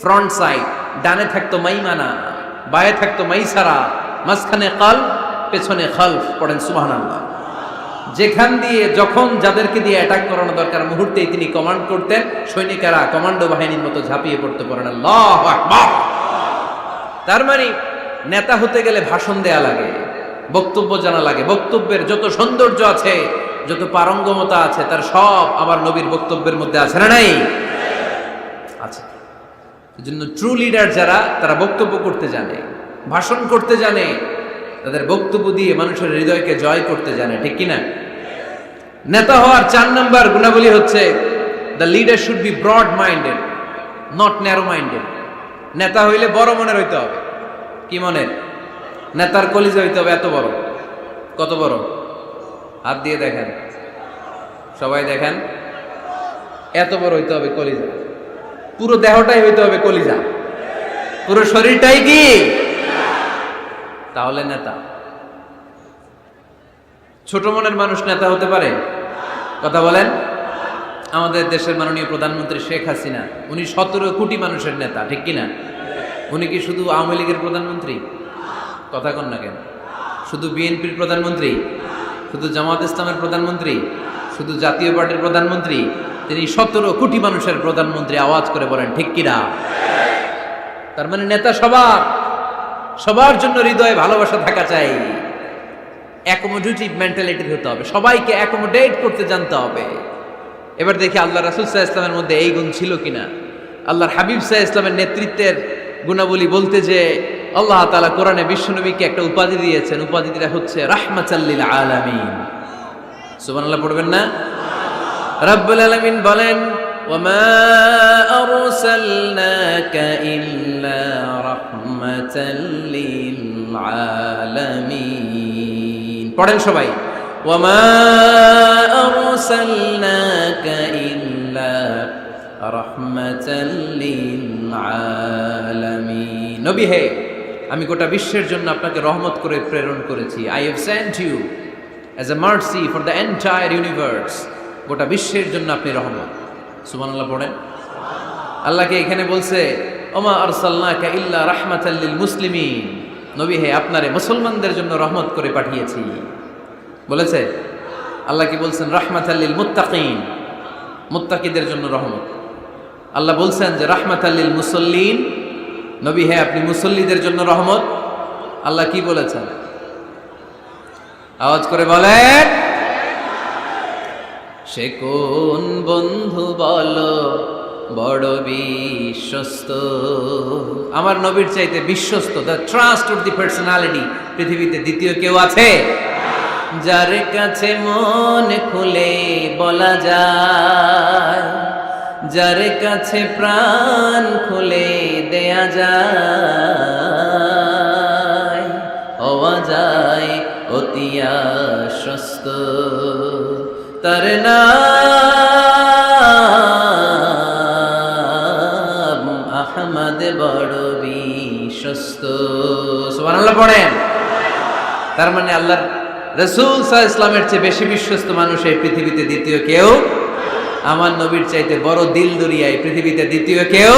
ফ্রন্ট সাইড, ডানে থাকতো মাইমানা, বায়ে থাকতো মাইসারা, মাঝখানে কাল, পেছনে খালফ। পড়েন সুবহানাল্লাহ। যেখান দিয়ে যখন যাদেরকে দিয়ে অ্যাটাক করানো দরকার মুহূর্তেই তিনি কমান্ড করতেন। সৈনিকেরা কমান্ডো বাহিনীর মতো ঝাঁপিয়ে পড়তে পারেন আল্লাহু আকবার। তার মানে নেতা হতে গেলে ভাষণ দেয়া লাগে, বক্তব্য জানা লাগে। বক্তব্যের যত সৌন্দর্য আছে, যত পারঙ্গমতা আছে, তার সব আমার নবীর বক্তব্যের মধ্যে আছে না নাই? আছে। এজন্য ট্রু লিডার যারা, তারা বক্তব্য করতে জানে, ভাষণ করতে জানে, তাদের বক্তব্য দিয়ে মানুষের হৃদয়কে জয় করতে জানে। ঠিক কিনা? নেতা হওয়ার 4 নম্বর গুণাবলী হচ্ছে, the leader should be broad minded, not narrow minded. নেতা হইলে বড় মনের হইতে হবে। কি মনের? নেতার কলিজা হইতে হবে এত বড়। কত বড়? হাত দিয়ে দেখেন, সবাই দেখেন, এত বড় হইতে হবে কলিজা। পুরো দেহটাই হইতে হবে কলিজা, পুরো শরীরটাই কি? তাহলে নেতা। ছোট মনের মানুষ নেতা হতে পারে? কথা বলেন। আমাদের দেশের মাননীয় প্রধানমন্ত্রী শেখ হাসিনা, উনি 17 কোটি মানুষের নেতা। ঠিক কিনা? উনি কি শুধু আওয়ামী লীগের প্রধানমন্ত্রী? কথা কন না কেন? শুধু বিএনপির প্রধানমন্ত্রী? শুধু জামাত ইসলামের প্রধানমন্ত্রী? শুধু জাতীয় পার্টির প্রধানমন্ত্রী? তিনি 17 কোটি মানুষের প্রধানমন্ত্রী। আওয়াজ করে বলেন ঠিক কিনা? তার মানে নেতা সবার জন্য হৃদয়ে ভালোবাসা থাকা চাই। অ্যাকোমোডেটিভ মেন্টালিটির হতে হবে, সবাইকে অ্যাকোমোডেট করতে জানতে হবে। এবার দেখি আল্লাহ রাসূল সাল্লাল্লাহু আলাইহি ওয়াসাল্লামের মধ্যে এই গুণ ছিল কিনা। আল্লাহর হাবিব সাল্লাল্লাহু আলাইহি ওয়াসাল্লামের নেতৃত্বের গুণাবলী বলতে যে আল্লাহ তাআলা কোরআনে বিশ্বনবীকে একটা উপাধি দিয়েছেন। উপাধিটা হচ্ছে রাহমাতাল লিল আলামিন। সুবহানাল্লাহ পড়বেন না? রাব্বুল আলামিন বলেন, ওয়ামা আরসালনাকা ইল্লা রাহমাতাল লিল আলামিন। পড়েন সবাই, ওয়ামা আরসালনাকা ইল্লা রাহমাতাল লিল আলামিন। নবী হে, আমি গোটা বিশ্বের জন্য আপনাকে রহমত করে প্রেরণ করেছি। I have sent you as a mercy for the entire universe. গোটা বিশ্বের জন্য আপনি রহমত। সুবহানাল্লাহ পড়েন। আল্লাহকে এখানে বলছে, ওমা আরসালনাকা ইল্লা রাহমাতাল লিল মুসলিমিন। নবী হে, আপনারে মুসলমানদের জন্য রহমত করে পাঠিয়েছি বলেছে। আল্লাহ কি বলছেন? রাহমাতাল লিল মুত্তাকিন, মুত্তাকিদের জন্য রহমত। আল্লাহ বলছেন যে রাহমাতাল লিল মুসাল্লিন, নবী হে আপনি মুসল্লিদের জন্য রহমত। আল্লাহ কি বলেছেন? আওয়াজ করে বলেন। সে কোন বন্ধু বলো বড় বিশ্বস্ত? আমার নবীর চাইতে বিশ্বস্ত, the trust of the personality, পৃথিবীতে দ্বিতীয় কেউ আছে? যার কাছে মন খুলে বলা যায়, যার কাছে প্রাণ খুলে দেয়া যায়, হওয়া যায় অতি আশ্বস্ত। তার নাম আহমদ, বড় বিশ্বস্ত। সুবহানাল্লাহ পড়েন। তার মানে আল্লাহর রাসূল সাল্লাল্লাহু আলাইহি ওয়াসাল্লামের চেয়ে বেশি বিশ্বস্ত মানুষ এই পৃথিবীতে দ্বিতীয় কেউ, আমার নবীর চাইতে বড় দিল দরিয়া এই পৃথিবীতে দ্বিতীয় কেউ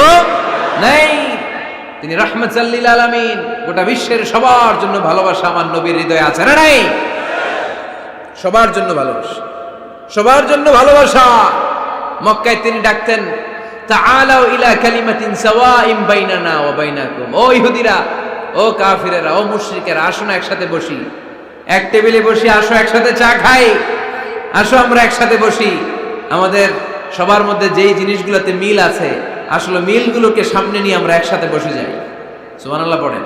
নাই। তিনি রাহমাতাল লিল আলামিন, গোটা বিশ্বের সবার জন্য ভালোবাসা আমার নবীর হৃদয়ে আছে না নাই? সবার জন্য ভালোবাসা, সবার জন্য ভালোবাসা। মক্কায় তিনি ডাকতেন, তাআলাউ ইলা কালিমাতিন সাওয়াইন বাইনানা ওয়া বাইনাকুম। ও ইহুদিরা, ও কাফিরেরা, ও মুশরিকেরা, আসো না একসাথে বসি, এক টেবিলে বসি, আসো একসাথে চা খাই। আসো আমরা একসাথে বসি, আমাদের সবার মধ্যে যেই জিনিসগুলোতে মিল আছে আসলে মিলগুলোকে সামনে নিয়ে আমরা একসাথে বসে যাই। সুবহানাল্লাহ পড়েন।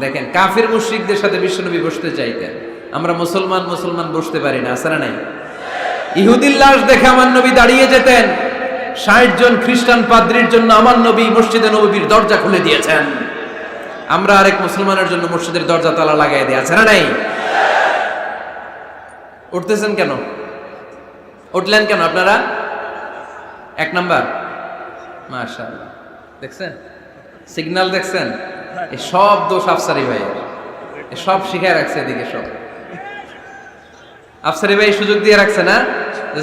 দেখেন কাফির মুশরিকদের সাথে বিশ্বনবী বসতে চাইতেন, আমরা মুসলমান বসতে পারি না, আছে না নাই? ইহুদির লাশ দেখে আমার নবী দাঁড়িয়ে যেতেন, 60 জন খ্রিস্টান পাদ্রীর জন্য আমার নবী মসজিদে নববীর দরজা খুলে দিয়েছেন, আমরা আরেক মুসলমানের জন্য মসজিদের দরজা তালা লাগাই দিয়ে, আছে না নাই? উঠতেছেন কেন? উঠলেন কেন আপনারা? 1 নাম্বার, মাশাআল্লাহ, দেখছেন সিগন্যাল, দেখছেন এই সব দোষ আফসারি ভাইয়ের, এই সব শিখায় রাখছে এদিকে সব। আফসারি ভাই সুযোগ দিয়ে রাখছে না,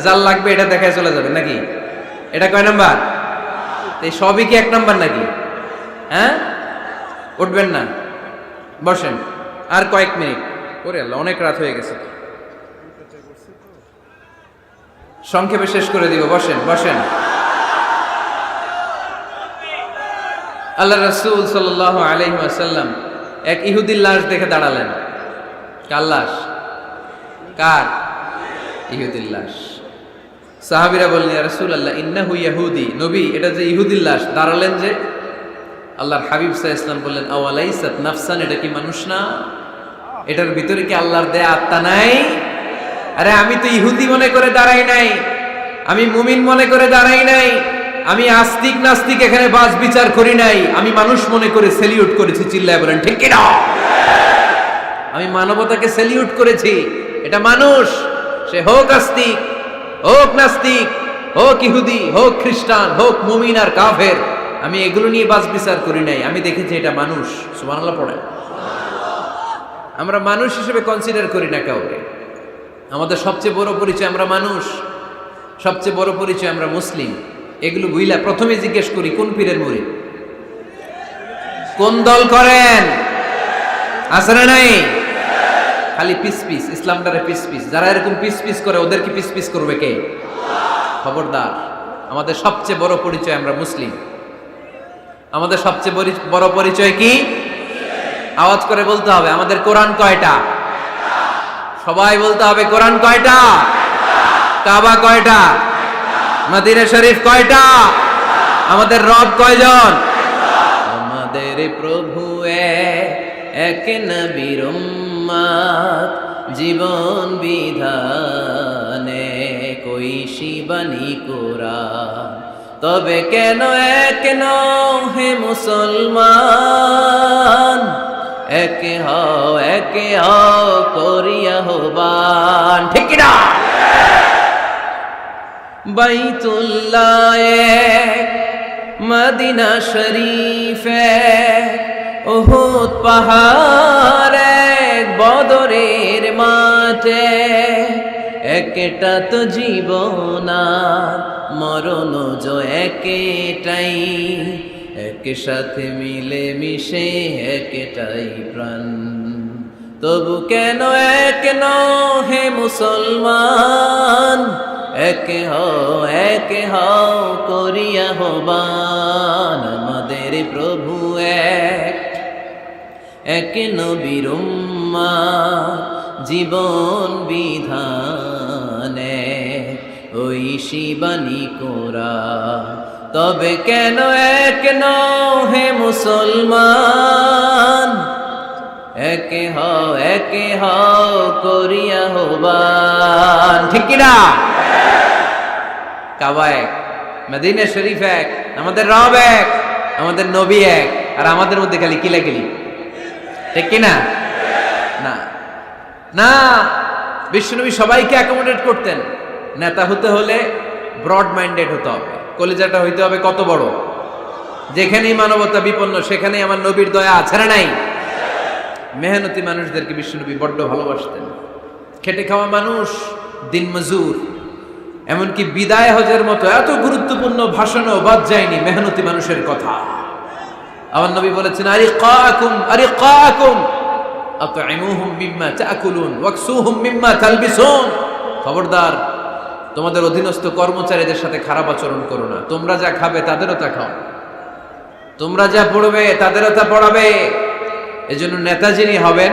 জাল লাগবে এটা দেখায় চলে যাবে নাকি? এটা কয় নাম্বার? এই সবই কি 1 নাম্বার নাকি? হ্যাঁ, উঠবেন না, বসেন আর কয়েক মিনিট। ওরে আল্লাহ, অনেক রাত হয়ে গেছে, সংক্ষেপে শেষ করে দিব। বসেন বসেন। আল্লাহ রাসূল সাল্লাল্লাহু আলাইহি ওয়াসাল্লাম এক ইহুদির লাশ দেখে দাঁড়ালেন। কার লাশ? কার? ইহুদির লাশ। সাহাবীরা বললেন, ইয়া রাসূলুল্লাহ ইন্নাহু ইয়াহুদি, নবী এটা যে ইহুদির লাশ। দাঁড়ালেন যে, আল্লাহর হাবিব সাল্লাল্লাহু আলাইহি ওয়াসাল্লাম বললেন, আওয়ালাইসাত নাফসান, এটা কি মানুষ না? এটার ভিতরে কি আল্লাহর দেয়া আত্মা নাই? আরে আমি তো ইহুদি মনে করে দাঁড়াই নাই, আমি মুমিন মনে করে দাঁড়াই নাই, আমি আস্তিক নাস্তিক এখানে বাস বিচার করি নাই, আমি মানুষ মনে করে সেলিউট করেছি। চিল্লায় বলেন ঠিক কি না? আমি মানবতাকে সেলিউট করেছি। এটা মানুষ, সে হোক আস্তিক, হোক নাস্তিক, হোক ইহুদি, হোক খ্রিস্টান, হোক মুমিন আর কাফের, আমি এগুলো নিয়ে বাস বিচার করি নাই, আমি দেখেছি এটা মানুষ। সুবহানাল্লাহ পড়ে। আমরা মানুষ হিসেবে কনসিডার করি না কাউকে। আমাদের সবচেয়ে বড় পরিচয় আমরা মানুষ, সবচেয়ে বড় পরিচয় আমরা মুসলিম। এগুলো বুঝলা প্রথমে জিজ্ঞেস করি কোন পীরের মুরিদ, কোন দল করেন, আছে না নাই? খালি পিস পিস, ইসলামটারে পিস পিস। যারা এরকম পিস পিস করে ওদেরকে পিস পিস করবে কে? খবরদার। আমাদের সবচেয়ে বড় পরিচয় আমরা মুসলিম। আমাদের সবচেয়ে বড় পরিচয় কি? আওয়াজ করে বলতে হবে, আমাদের কোরআন কয়টা? সবাই বলতে হবে, কোরআন কয়টা? কাবা কয়টা? মদিনা শরীফ কয়টা? আমাদের রব কয়জন? আমাদের প্রভু এক নবীর উম্মত, জীবন বিধানে কইসি বাণী কোরআন, তবে কেন এক নও হে মুসলমান, একে হও করিয়া হবান, ঠিক কি না? বাইতুল্লাহ এক, মদিনা শরীফ এক, উহুদ পাহাড় এক, বদরের মাঠে, একটা তো জীবন আর মরণ যে একটাই, একসাথে মিলে মিশে একটাই প্রাণ, তবু কেন এক নও হে মুসলমান, একে হও করিয়া হবান, আমাদের প্রভু এক নবীর উম্মত, জীবন বিধানে ওই শিবানী কোরআন, তবে কেন এক নও হে মুসলমান, একে হও করিয়া হবান, ঠিক কিনা? কাবা এক, মদিনা শরীফ এক, আমাদের রব এক, আমাদের নবী এক, আর আমাদের মধ্যে খালি কিলাকিলি, ঠিক কিনা? না না, বিশ্বনবী সবাইকে অ্যাকোমোডেট করতেন। নেতা হতে হলে ব্রড মাইন্ডেড হতে হবে, কলিজাটা হইতে হবে কত বড়, যেখানেই মানবতা বিপন্ন সেখানেই আমার নবীর দয়া আছে না নাই? মেহনতি মানুষদেরকে বিশ্বনবী বড্ড ভালোবাসতেন। খেটে খাওয়া মানুষ, দিন মজুর, এমনকি বিদায় হজের মতো এত গুরুত্বপূর্ণ ভাষণও বাদ যায়নি মেহনতি মানুষের কথা। আমার নবী বলেছেন, আরিকাকুম আতইমুহুম মিম্মা তাকুলুন ওয়াকসুহুম মিম্মা তালবিসুন, খবরদার তোমাদের অধীনস্থ কর্মচারীদের সাথে খারাপ আচরণ করো না, তোমরা যা খাবে তাদেরও তা খাও, তোমরা যা পড়বে তাদেরও তা পড়াবে। এজন্য নেতা যিনি হবেন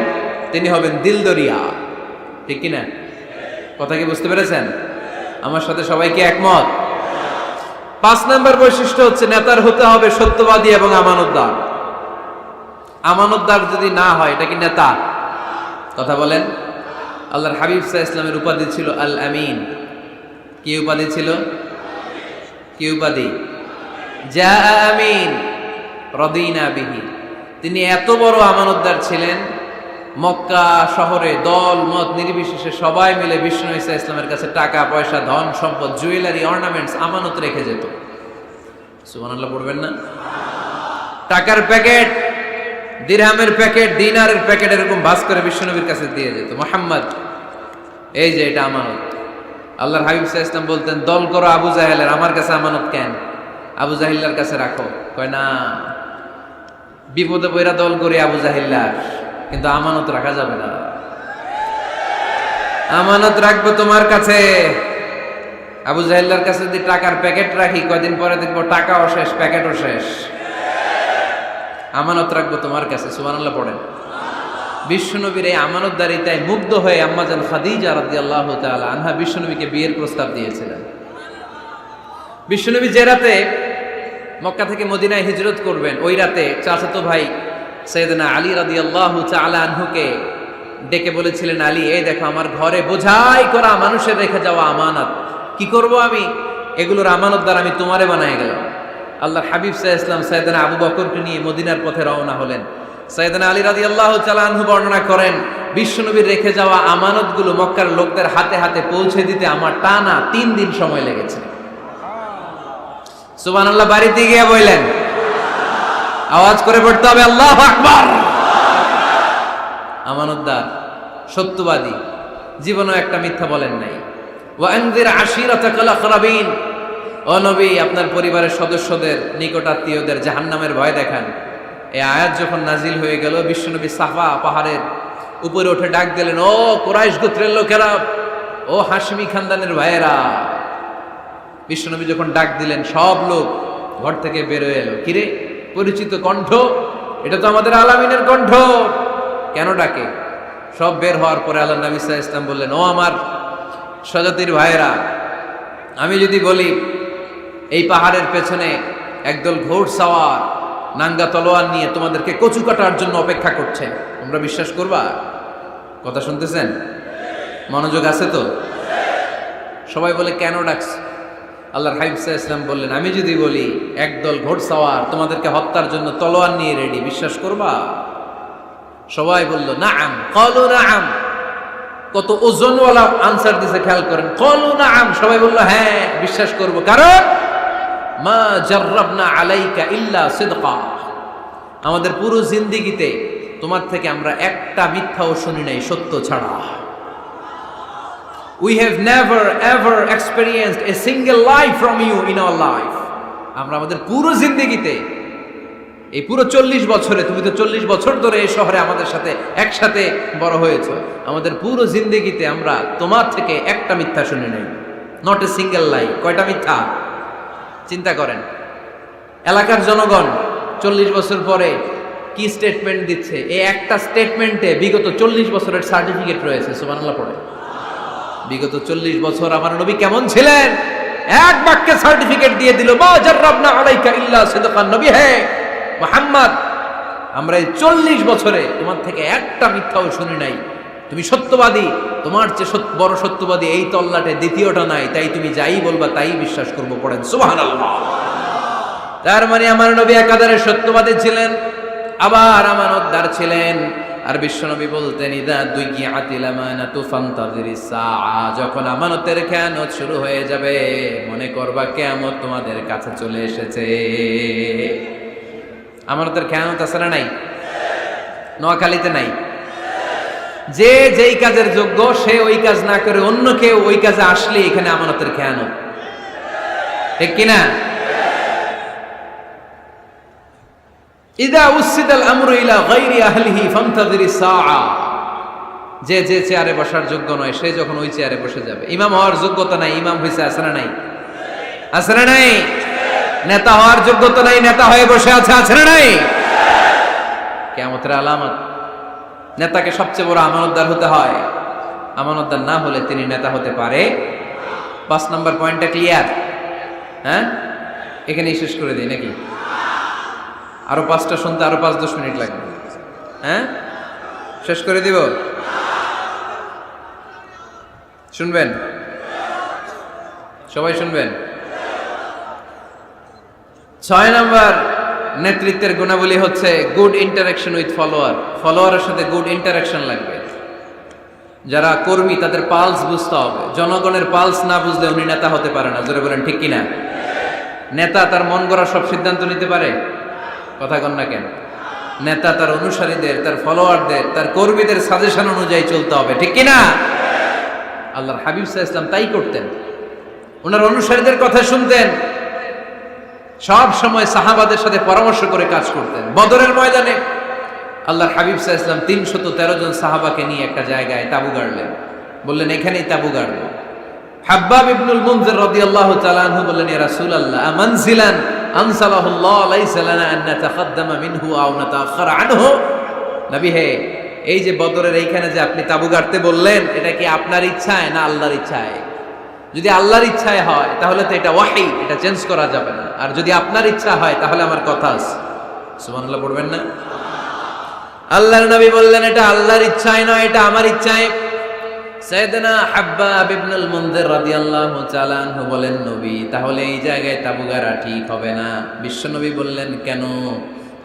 তিনি হবেন দিলদরিয়া, ঠিক কিনা? কথা কি বুঝতে পেরেছেন? আমার সাথে সবাই কি একমত? 5 নম্বর বৈশিষ্ট্য হচ্ছে নেতার হতে হবে সত্যবাদী এবং আমানতদার। আমানতদার যদি না হয় এটা কি নেতা? কথা বলেন। আল্লাহর হাবিব সাল্লাল্লাহু আলাইহি ওয়াসাল্লামের উপাধি ছিল আল আমিন। কি উপাধি ছিল? কি উপাধি? জা আমিন রাদিনা বিহি। তিনি এত বড় আমানতদার ছিলেন, মক্কা শহরে দল মত নির্বিশেষে সবাই মিলে বিশ্বনবী সাল্লাল্লাহু আলাইহি ওয়াসাল্লামের কাছে টাকা পয়সা ধন সম্পদ জুয়েলারি অর্নামেন্টস আমানত রেখে যেত। সুবহানাল্লাহ পড়বেন না? টাকার প্যাকেট, দিরহামের প্যাকেট, দিনারের প্যাকেট এরকম ভাঁজ করে বিশ্বনবীর কাছে দিয়ে যেত। মুহাম্মদ, এই যে এটা আমানত। আল্লাহর হাবিব সাল্লাল্লাহু আলাইহি ওয়াসাল্লাম বলতেন, দল করো আবু জাহেলের, আমার কাছে আমানত কেন? আবু জাহিল্লার কাছে রাখো। কয় না, বিপদে পড়া দল করি আবু জাহিল্লার, কিন্তু আমানত রাখা যাবে না। আমানত রাখবো তোমার কাছে। আবু জাহিল্লার কাছে যদি টাকার প্যাকেট রাখি, কয়দিন পরে দেখবো টাকাও শেষ, প্যাকেটও শেষ। আমানত রাখবো তোমার কাছে। সুবহানাল্লাহ পড়েন। বিশ্বনবীর এই আমানতদারিতায় মুগ্ধ হয়ে আম্মাজান খাদিজা রাদিয়াল্লাহু তাআলা আনহা বিশ্বনবীকে বিয়ের প্রস্তাব দিয়েছিলেন। বিশ্বনবী যে রাতে মক্কা থেকে মদিনায় হিজরত করবেন, ওই রাতে চাচাতো ভাই সাইয়েদনা আলী রাদিয়াল্লাহু তাআলা আনহুকে ডেকে বলেছিলেন, আলী, এই দেখো আমার ঘরে বোঝাই করা মানুষের রেখে যাওয়া আমানত, কি করব আমি? এগুলোর আমানতদার আমি তোমারে বানায় গেলাম। আল্লাহর হাবিব সাল্লাল্লাহু আলাইহি ওয়াসাল্লাম সাইয়েদনা আবু বকরকে নিয়ে মদিনার পথে রওনা হলেন। সাইয়েদনা আলী রাদিয়াল্লাহু তাআলা আনহু বর্ণনা করেন, বিশ্বনবীর রেখে যাওয়া আমানতগুলো মক্কার লোকদের হাতে হাতে পৌঁছে দিতে আমার টানা 3 দিন সময় লেগেছে। সুবহানাল্লাহ। বাড়িতে গিয়ে বললেন, আওয়াজ করে পড়তে হবে আল্লাহু আকবার। আমানতদার, সত্যবাদী, জীবনেও একটা মিথ্যা বলেন নাই। ওয়া আনজির আশিরাতাকাল আকরাবিন, ও নবী, আপনার পরিবারের সদস্যদের, নিকটাত্মীয়দের জাহান্নামের ভয় দেখান। এই আয়াত যখন নাজিল হয়ে গেল, বিশ্বনবী সাফা পাহাড়ের উপরে উঠে ডাক দিলেন, ও কুরাইশ গোত্রের লোকেরা, ও হাশমি খানদানের ভাইয়েরা। বিশ্বনবী যখন ডাক দিলেন, সব লোক ঘর থেকে বেরোয় এলো। কিরে, পরিচিত কণ্ঠ, এটা তো আমাদের আলামিনের কণ্ঠ, কেন ডাকে? সব বের হওয়ার পরে আল্লাহ নবী সাল্লাল্লাহু আলাইহি ওয়াসাল্লাম বললেন, ও আমার স্বজাতির ভাইয়েরা, আমি যদি বলি এই পাহাড়ের পেছনে একদল ঘোড়সাওয়ার নাঙ্গা তলোয়ার নিয়ে তোমাদেরকে কচু কাটার জন্য অপেক্ষা করছে, তোমরা বিশ্বাস করবা? কথা শুনতেছেন? মনোযোগ আছে তো? সবাই বলে, কেন ডাকছে? আল্লাহর হাবিব সাল্লাল্লাহু আলাইহি ওয়াসাল্লাম বললেন, আমি যদি বলি একদল ঘোড়সাওয়ার তোমাদেরকে হত্যার জন্য তলোয়ার নিয়ে রেডি, বিশ্বাস করবা? সবাই বলল, নাআম। ক্বালু নাআম। কত ওজনওয়ালা আনসার দিছে, খেয়াল করেন। ক্বালু নাআম, সবাই বলল, হ্যাঁ বিশ্বাস করব। কারণ মা জাররাবনা আলাইকা ইল্লা সিদকা, আমাদের পুরো জিন্দেগিতে তোমার থেকে আমরা একটা মিথ্যাও শুনি নাই, সত্য ছাড়া। We have never ever experienced a single lie from you in our life. আমরা আমাদের পুরো জিন্দেগিতে, এই পুরো 40 বছরে, তুমি তো 40 বছর ধরে এই শহরে আমাদের সাথে একসাথে বড় হয়েছো, আমাদের পুরো জিন্দেগিতে আমরা তোমার থেকে একটা মিথ্যা শুনি নাই। নট এ সিঙ্গেল লাই। কয়টা মিথ্যা? চিন্তা করেন। এলাকার জনগণ 40 বছর পরে কি স্টেটমেন্ট দিচ্ছে? এই একটা স্টেটমেন্টে বিগত 40 বছরের সার্টিফিকেট রয়েছে। সুবহানাল্লাহ পড়ে। বিগত 40 বছর আমার নবী কেমন ছিলেন, এক বাক্যে সার্টিফিকেট দিয়ে দিল, মা জাররাবনা আলাইকা ইল্লা সিদকান। নবী হে মুহাম্মদ, আমরা এই 40 বছরে তোমার থেকে একটা মিথ্যাও শুনি নাই, তুমি সত্যবাদী, তোমার চেয়ে বড় সত্যবাদী এই তল্লাটে দ্বিতীয়টা নাই, তাই তুমি যাই বলবা তাই বিশ্বাস করব। পড়েন সুবহানাল্লাহ। তার মানে আমার নবী একাধারে সত্যবাদী ছিলেন, আবার আমানতদার ছিলেন। আর বিশ্বনবী বলতেন, ইদা দুইয়াতিল আমানাতু ফান্তাযিরিস সাআ, যখন আমানতের খেয়ানত শুরু হয়ে যাবে মনে করবা কিয়ামত তোমাদের কাছে চলে এসেছে। আমানতের খেয়ানত আছে না নাই? নোয়াখালীতে নাই? যে যেই কাজের যোগ্য সে ওই কাজ না করে অন্য কেউ ওই কাজে আসলে এখানে আমানতের খেয়ানত, ঠিক কিনা? ইদা উসিদাল আমরু ইলা গায়রি আহলিহি ফান্তাযিরিস সাআ, যে যে চেয়ারে বসার যোগ্য নয় সে যখন ওই চেয়ারে বসে যাবে। ইমাম হওয়ার যোগ্যতা নাই, ইমাম হইছে, আছে না নাই? আছে না নাই? নেতা হওয়ার যোগ্যতা নাই, নেতা হয়ে বসে আছে, আছে না নাই? কিয়ামতের আলামত। নেতাকে সবচেয়ে বড় আমানতদার হতে হয়। আমানতদার না হলে তিনি নেতা হতে পারে। 5 নম্বর পয়েন্টটা ক্লিয়ার? হ্যাঁ, এখানেই শেষ করে দিই নাকি? আরো 5টা শুনতে আরো 5-10 মিনিট লাগবে। হ্যাঁ, শেষ করে দিব? শুনবেন? সবাই শুনবেন? 6 নম্বর নেতৃত্বের গুণাবলী হচ্ছে গুড ইন্টারাকশন উইথ ফলোয়ার। ফলোয়ারের সাথে গুড ইন্টারাকশন লাগবে। যারা কর্মী তাদের পালস বুঝতে হবে। জনগণের পালস না বুঝলে উনি নেতা হতে পারে না। জোরে বলেন ঠিক কিনা? নেতা তার মন গড়া সব সিদ্ধান্ত নিতে পারে? কথা কন না কেন? নেতা তার অনুসারীদের, তার ফলোয়ারদের, তার কর্মীদের সাজেশন অনুযায়ী চলতে হবে, ঠিক কিনা? আল্লাহর হাবিব সাল্লাল্লাহু আলাইহি ওয়াসাল্লাম তাই করতেন। ওনার অনুসারীদের কথা শুনতেন, সব সময় সাহাবাদের সাথে পরামর্শ করে কাজ করতেন। বদরের ময়দানে আল্লাহর হাবিব সাল্লাল্লাহু আলাইহি ওয়াসাল্লাম 313 জন সাহাবাকে নিয়ে একটা জায়গায় তাঁবু গাড়লেন। বললেন এখানেই তাঁবু গাড়ব। হাব্বাব ইবনুল মুনজির রাদিয়াল্লাহু তাআলা আনহু বললেন, ইয়া রাসূলুল্লাহ, আমানজিলান আনসালাহুল্লাহ লাইসা লানা আন নাতাকাদ্দামা মিনহু আও নাতাআখারা আনহু। নবী হে, এই যে বদরের এইখানে যে আপনি তাঁবু গাড়তে বললেন, এটা কি আপনার ইচ্ছায় না আল্লাহর ইচ্ছায়? যদি আল্লাহর ইচ্ছায় হয় তাহলে তো এটা ওয়াহী, এটা চেঞ্জ করা যাবে না। আর যদি আপনার ইচ্ছা হয় তাহলে আমার কথা আছে। সুবহানাল্লাহ পড়বেন না? আল্লাহর নবী বললেন এটা আল্লাহর ইচ্ছায় নয়, এটা আমার ইচ্ছায়। সাইয়েদনা হাব্বাব ইবনুল মুনজির রাদিয়াল্লাহু তাআলা আনহু বলেন, নবী তাহলে এই জায়গায় তাঁবু গাড়া ঠিক হবে না। বিশ্বনবী বললেন, কেন?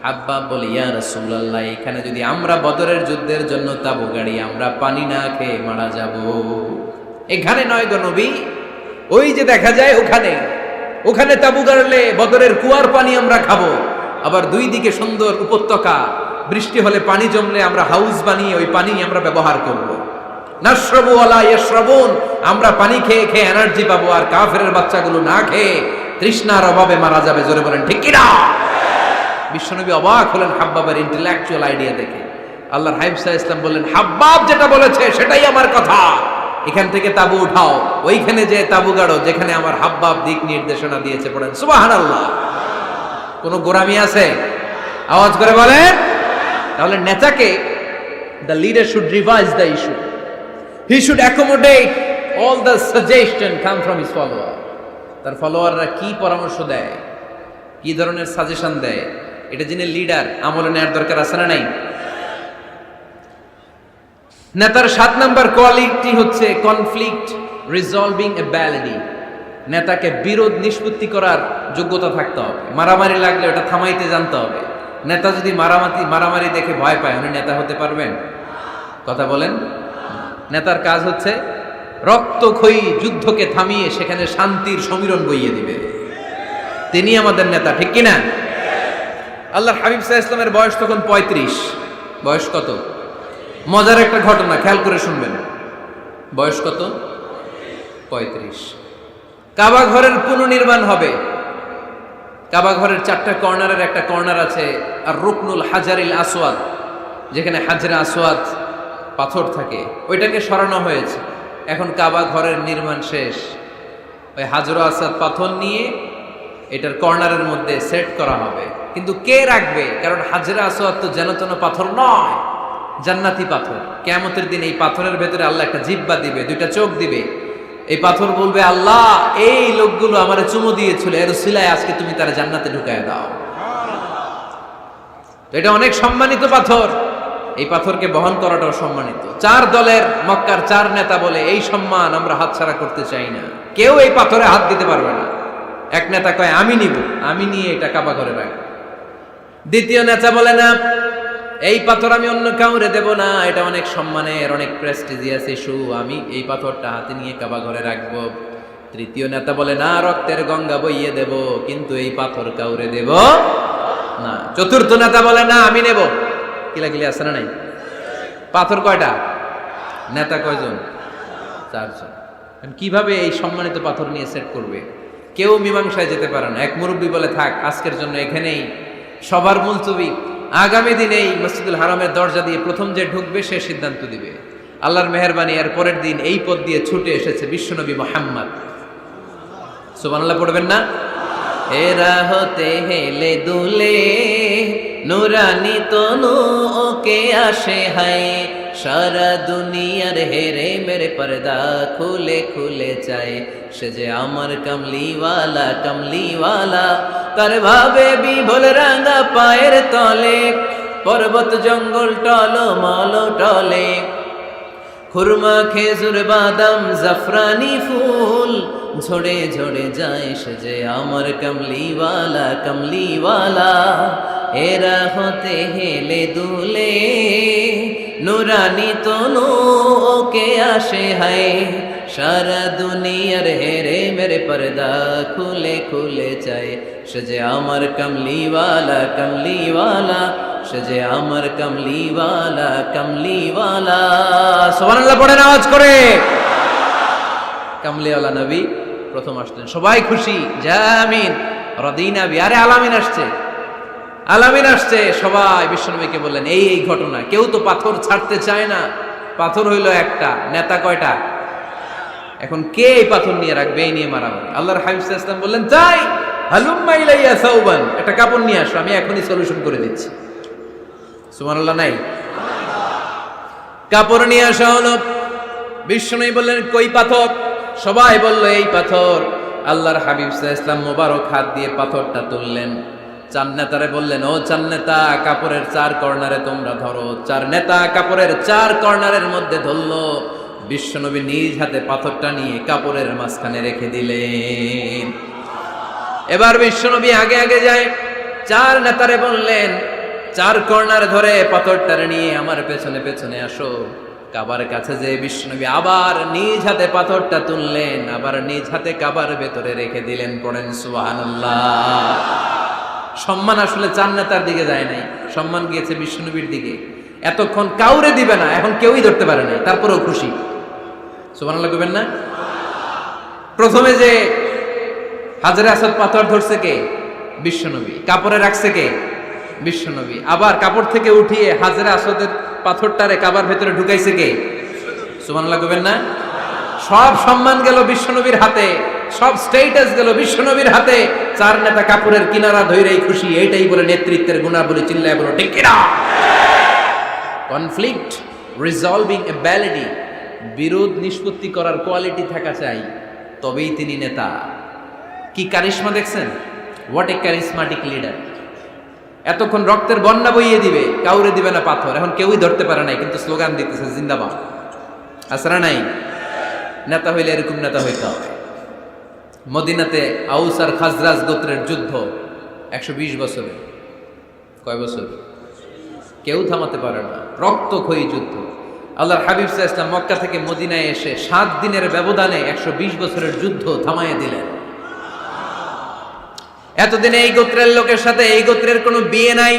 হাব্বাব বলে, ইয়া রাসূলুল্লাহ, এখানে যদি আমরা বদরের যুদ্ধের জন্য তাঁবু গাড়ি, আমরা পানি না খেয়ে মারা যাব। এখানে নয় গো নবী, ওই যে দেখা যায় ওখানে, ওখানে তাঁবু গাড়লে বদরের কুয়ার পানি আমরা খাবো। আবার দুই দিকে সুন্দর উপত্যকা, বৃষ্টি হলে পানি জমলে আমরা হাউস বানিয়ে ওই পানি আমরা ব্যবহার করব। নাশরাবু ওয়ালা ইয়াশরাবুন, আমরা পানি খেয়ে খেয়ে এনার্জি পাবো, আর কাফেরের বাচ্চাগুলো না খেয়ে তৃষ্ণার অভাবে মারা যাবে। জোরে বলেন ঠিক কি না? বিশ্বনবী অবাক হলেন হাব্বাবের ইন্টেলেকচুয়াল আইডিয়া দেখে। আল্লাহর হাবিব সাল্লাল্লাহু আলাইহি ওয়াসাল্লাম বললেন, হাব্বাব যেটা বলেছে সেটাই আমার কথা, এখান থেকে তাঁবু উঠাও, ওইখানে যে তাঁবু গাড়ো যেখানে আমার হাব্বাব দিক নির্দেশনা দিয়েছে। পড়েন সুবহানাল্লাহ। কোনো গোরামি আছে? আওয়াজ করে বলেন। তাহলে নেতাকে, the leader should revise the issue. He should accommodate all the suggestion come from his follower. তার ফলোয়াররা কি পরামর্শ দেয়, কি ধরনের সাজেশন দেয়, এটা যিনি লিডার আমলে নেওয়ার দরকার আছে না নাই? নেতার 7 নম্বর কোয়ালিটি হচ্ছে কনফ্লিক্ট রিজলভিং এবিলিটি। নেতাকে বিরোধ নিষ্পত্তি করার যোগ্যতা থাকতে হবে। মারামারি লাগলে ওটা থামাইতে জানতে হবে। নেতা যদি মারামারি দেখে ভয় পায়, উনি নেতা হতে পারবেন? কথা বলেন। নেতার কাজ হচ্ছে রক্তক্ষয়ী যুদ্ধকে থামিয়ে সেখানে শান্তির সমীরণ বইয়ে দিবে। তিনি আমাদের নেতা, ঠিক কিনা? আল্লাহর হাবিব সাল্লাল্লাহু আলাইহি ওয়াসাল্লামের বয়স তখন 35। বয়স কত? মজার একটা ঘটনা, খেয়াল করে শুনবেন। বয়স কত? 35। কাবা ঘরের পুনর্নির্মাণ হবে। কাবা ঘরের 4টা কর্নারের একটা কর্নার আছে আর রুকনুল হাজারিল আসওয়াদ, যেখানে হাজরে আসওয়াদ পাথর থাকে, ওইটাকে সরানো হয়েছে। এখন কাবা ঘরের নির্মাণ শেষ, ওই হাজর আসওয়াদ পাথর নিয়ে এটার কর্নারের মধ্যে সেট করা হবে। কিন্তু কে রাখবে? কারণ হাজরে আসওয়াদ তো যেন তেন পাথর নয়, জান্নাতি পাথর। কিয়ামতের দিন এই পাথরের ভেতরে আল্লাহ একটা জিহ্বা দিবে, 2টা চোখ দিবে। এই পাথর বলবে, আল্লাহ এই লোকগুলো আমারে চুমু দিয়েছিল, এর উসিলায় আজকে তুমি তারা জান্নাতে ঢুকায় দাও। তো এটা অনেক সম্মানিত পাথর, এই পাথরকে বহন করাটাও সম্মানিত। 4 দলের মক্কার 4 নেতা বলে, এই সম্মান আমরা হাতছাড়া করতে চাই না, কেউ এই পাথরে হাত দিতে পারবে না। এক নেতা কয়, আমি নিব, আমি নিয়ে এটা কাবা ঘরে রাখবো। দ্বিতীয় নেতা বলে, না, এই পাথর আমি অন্য কাউরে দেব না, এটা অনেক সম্মানের, অনেক প্রেস্টিজিয়াস ইস্যু, আমি এই পাথরটা হাতে নিয়ে কাবা ঘরে রাখবো। তৃতীয় নেতা বলে, না, রক্তের গঙ্গা বইয়ে দেব, কিন্তু এই পাথর কাউরে দেব না। চতুর্থ নেতা বলে, না, আমি নেব। কিলাকিলি আছে না নাই? পাথর কয়টা? নেতা কয়জন? 4 জন। কিভাবে এই সম্মানিত পাথর নিয়ে সেট করবে? কেউ মীমাংসায় যেতে পারে না। এক মুরব্বী বলে, থাক, আজকের জন্য এখানেই সবার মুলতবি, আগামী দিনে এই মসজিদুল হারামের দরজা দিয়ে প্রথম যে ঢুকবে সে সিদ্ধান্ত দিবে। আল্লাহর মেহেরবানি, এর পরের দিন এই পথ দিয়ে ছুটে এসেছে বিশ্বনবী মুহাম্মদ। সুবহানাল্লাহ পড়বেন না? এরা হতে হেলে দুলে নুরানি তনু ওকে আসে হায়, সারা দুনিয়ার হেরে মেরে পর্দা খুলে খুলে চায় সে যে আমার কমলিওয়ালা কমলিওয়ালা তার ভাবে বিভোল রাঙা পায়ের তলে পর্বত জঙ্গল টলো মল টলে খুরমা খেজুর বাদাম জাফরানি ফুল ঝরে ঝরে যায় সে যে আমার কমলিওয়ালা কমলিওয়ালা এরা হতে হেলে দুলে নুরানি তনু ওকে আসে হায় সারা দুনিয়ার হেরে মেরে পর্দা খুলে খুলে চায় সে যে আমার কমলিওয়ালা কমলিওয়ালা সে যে আমার কমলিওয়ালা কমলিওয়ালা সুবহানাল্লাহ পড়েন আওয়াজ করে কমলিওয়ালা নবী প্রথম আসলেন সবাই খুশি জামিন রদিনা বি আরে আলামিন আসছে আলামিন আসছে সবাই বিশ্বনবীকে বললেন এই এই ঘটনা কেউ তো পাথর ছাড়তে চায় না পাথর হইল একটা নেতা কয়টা এখন কে এই পাথর নিয়ে রাখবে এই নিয়ে মারামারি আল্লাহর হাবিব সাল্লাল্লাহু আলাইহি ওয়াসাল্লাম বললেন যাই হালুম্মা ইলাইয়া সাউবান একটা কাপড় নিয়ে আসো আমি এখনই সলিউশন করে দিচ্ছি সুবহানাল্লাহ নাই কাপড় নিয়ে আসা হলো বিশ্বনবী বললেন কই পাথর সবাই বলল এই পাথর আল্লাহর হাবিব সাল্লাল্লাহু আলাইহি ওয়াসাল্লাম মোবারক হাত দিয়ে পাথরটা তুললেন চার নেতারে বললেন ও চার নেতা কাপড়ের চার কর্নারে তোমরা ধরো চার নেতা কাপড়ের চার কর্নারের মধ্যে ধরলো বিশ্বনবী নিজ হাতে পাথরটা নিয়ে কাপড়ের মাঝখানে রেখে দিলেন এবার বিশ্বনবী আগে আগে যায় চার নেতারে বললেন চার কর্নার ধরে পাথরটারে নিয়ে আমার পেছনে পেছনে আসো কাবার কাছে যে বিশ্বনবী আবার নিজ হাতে পাথরটা তুললেন আবার নিজ হাতে কাবার ভেতরে রেখে দিলেন পড়েন সুবহানাল্লাহ সম্মান আসলে চার নেতার দিকে যায় নাই সম্মান গিয়েছে বিশ্বনবীর দিকে এতক্ষণ কাউরে দিবে না এখন কেউই ধরতে পারে নাই তারপরেও খুশি সুবহানাল্লাহ কইবেন না প্রথমে যে হাজরে আসদ পাথর ধরছে কে বিশ্বনবী কাপড়ে রাখছে কে বিশ্বনবী আবার কাপড় থেকে উঠিয়ে হাজরে আসদের পাথরটারে কাবার ভেতরে ঢুকাইছে কে সুবহানাল্লাহ কইবেন না সব সম্মান গেল বিশ্বনবীর হাতে সব স্টেটাস গেল বিশ্বনবীর হাতে চার নেতা কাপড়ের কিনারা ধইরেই খুশি এইটাই বলে নেতৃত্বের গুণাবলী চিল্লায় বলো ঠিক কিনা কনফ্লিক্ট রিজলভিং অ্যাবিলিটি বিরোধ নিষ্পত্তি করার কোয়ালিটি থাকা চাই তবেই তিনি নেতা কি কারিশমা দেখছেন হোয়াট এ ক্যারিসমাটিক লিডার এতক্ষণ রক্তের বন্যা বইয়ে দিবে কাউরে দিবে না পাথর এখন কেউই ধরতে পারে নাই কিন্তু স্লোগান দিতেছে জিন্দাবাদ আসরা নাই নেতা হইলে এরকম নেতা হইতে হবে মদিনাতে আউস আর খাজরাজ গোত্রের যুদ্ধ 120 বছরে কয় বছর কেউ থামাতে পারে না রক্তক্ষয়ী যুদ্ধ আল্লাহর হাবিব সাল্লাল্লাহু আলাইহি ওয়াসাল্লাম মক্কা থেকে মদিনায় এসে 7 দিনের ব্যবধানে 120 বছরের যুদ্ধ থামাইয়া দিলেন এতদিনে এই গোত্রের লোকের সাথে এই গোত্রের কোনো বিয়ে নাই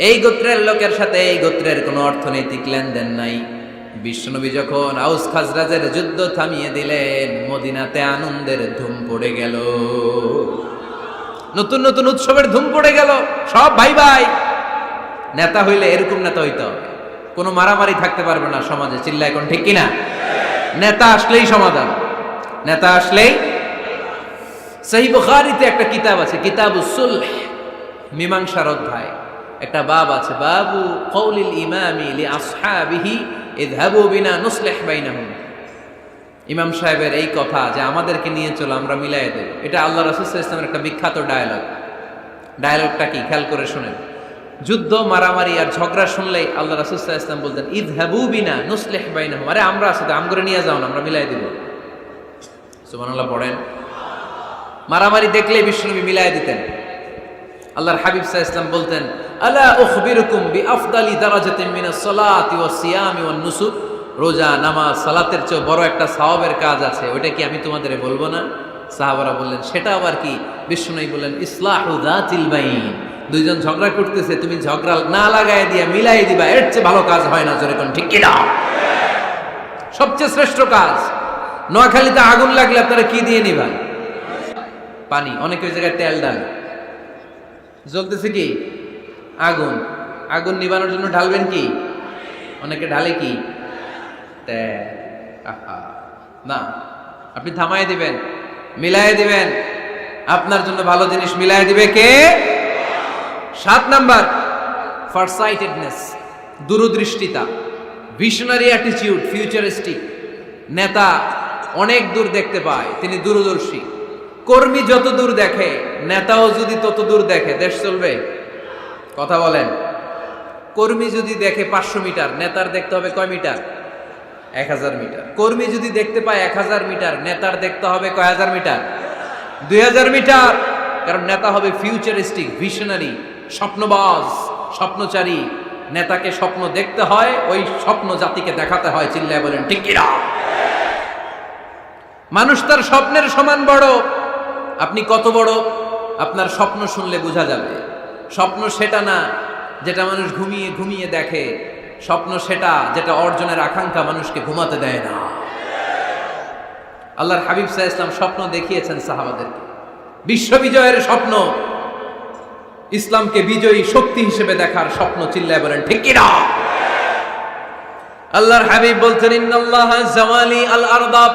এই গোত্রের লোকের সাথে এই গোত্রের কোনো অর্থনৈতিক লেনদেন নাই বিশ্বনবী যখন আউস খাজরাজের যুদ্ধ থামিয়ে দিলেন মদিনাতে আনন্দের ধুম পড়ে গেল নতুন নতুন উৎসবের ধুম পড়ে গেল সব ভাই ভাই নেতা হইলে এরকম নেতা হইতে হবে কোনো মারামারি থাকতে পারবে না সমাজে চিল্লা এখন ঠিক কিনা নেতা আসলেই সমাধান নেতা আসলেই সহিহ বুখারীতে একটা কিতাব আছে কিতাবুস সুলহ মীমাংসার অধ্যায় একটা বাব আছে বাবু কওলিল ইমামি লি আসহাবিহি ইযহাবু বিনা নুসলিহ বাইনাহুম ইমাম সাহেবের এই কথা যে আমাদেরকে নিয়ে চলো আমরা মিলাই দেব এটা আল্লাহ রাসূল সাল্লাল্লাহু আলাইহি ওয়াসাল্লামের একটা বিখ্যাত ডায়ালগটা কি খেয়াল করে শুনেন যুদ্ধ মারামারি আর ঝগড়া শুনলেই আল্লাহ রাসূল সাল্লাল্লাহু আলাইহি ওয়াসাল্লাম বলতেন ইযহাবু বিনা নুসলিহ বাইনাহুম আরে আমরা আছি তো আমগরে নিয়ে যাও না আমরা মিলাই দেব সুবহানাল্লাহ পড়েন মারামারি দেখলে বিশ্বনবী মিলাই দিতেন আল্লাহর হাবিব সাল্লাল্লাহু আলাইহি ওয়াসাল্লাম বলতেন আলা উখবিরুকুম বিআফদালি দারাজাতিন মিনাস সালাতি ওয়াস সিয়ামি ওয়ান নুসুক রোজা নামাজ সালাতের চেয়ে বড় একটা সওয়াবের কাজ আছে ওটা কি আমি তোমাদের বলবো না সাহাবারা বললেন সেটা আবার কি বিশ্বনবী বললেন ইসলাহু যাতিল বাইন দুইজন ঝগড়া করতেছে তুমি ঝগড়া না লাগায় দিয়া মিলাই দিবা এর চেয়ে ভালো কাজ হয় না জোরে কোন ঠিক কি না সবচেয়ে শ্রেষ্ঠ কাজ নোয়াখালীতে আগুন লাগলে আপনারা কি দিয়ে নিবেন পানি অনেকে ওই জায়গায় তেল ডাল জ্বলতেছে কি আগুন আগুন নিবানোর জন্য ঢালবেন কি অনেকে ঢালে কি তেল না আপনি থামায় দিবেন মিলায় দিবেন আপনার জন্য ভালো জিনিস মিলায় দিবে কে 7 নাম্বার ফারসাইটেডনেস দূরদৃষ্টিতা ভিশনারি অ্যাটিটিউড, ফিউচারিস্টিক নেতা অনেক দূর দেখতে পায়, তিনি দূরদর্শী। কর্মী যত দূর দেখে, নেতাও যদি তত দূর দেখে, দেশ চলবে? কথা বলেন। কর্মী যদি দেখে 500 মিটার, নেতার দেখতে হবে কয় মিটার? 1000 মিটার। কর্মী যদি দেখতে পায় 1000 মিটার, নেতার দেখতে হবে কয় হাজার মিটার? 2000 মিটার। কারণ নেতা হবে ফিউচারিস্টিক, ভিশনারি, স্বপ্নবাজ, স্বপ্নচারী। নেতাকে স্বপ্ন দেখতে হয়, ওই স্বপ্ন জাতিকে দেখাতে হয়। চিল্লায় বলেন ঠিক কিনা? মানুষ তার স্বপ্নের সমান বড়। আপনি কত বড় আপনার স্বপ্ন শুনলে বোঝা যাবে। স্বপ্ন সেটা না যেটা মানুষ ঘুমিয়ে ঘুমিয়ে দেখে, স্বপ্ন সেটা যেটা অর্জনের আকাঙ্ক্ষা মানুষকে ঘুমাতে দেয় না। আল্লাহর হাবিব সাল্লাল্লাহু আলাইহি ওয়াসাল্লাম স্বপ্ন দেখিয়েছেন সাহাবাদেরকে, বিশ্ববিজয়ের স্বপ্ন, ইসলামকে বিজয়ী শক্তি হিসেবে দেখার স্বপ্ন। চিল্লায় বলেন ঠিক কিনা? আল্লাহর হাবিব বলতেন, ইন্নাল্লাহা জাওয়ালি আল আরদা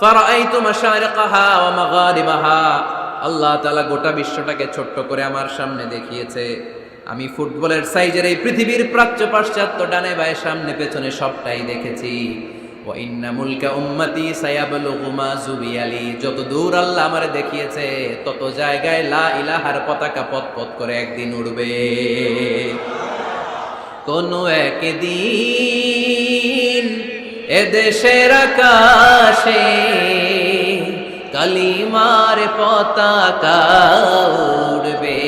ফারাআইতু মাশারিকাহা ওয়া মাগারিবাহা। আল্লাহ তাআলা গোটা বিশ্বটাকে ছোট্ট করে আমার সামনে দেখিয়েছে। আমি ফুটবলের সাইজের এই পৃথিবীর প্রাচ্য পাশ্চাত্য, ডানে বায়ে সামনে পেছনে সবটাই দেখেছি। ওয়া ইন্না মুলকা উম্মতি সায়াবলুগু মা জুবিয়ালি। যত দূর আল্লাহ আমারে দেখিয়েছে, তত জায়গায় লা ইলাহার পতাকা পথ পথ করে একদিন উড়বে। কোন একদিন এদেশের আকাশে কালিমার পতাকা উড়বে।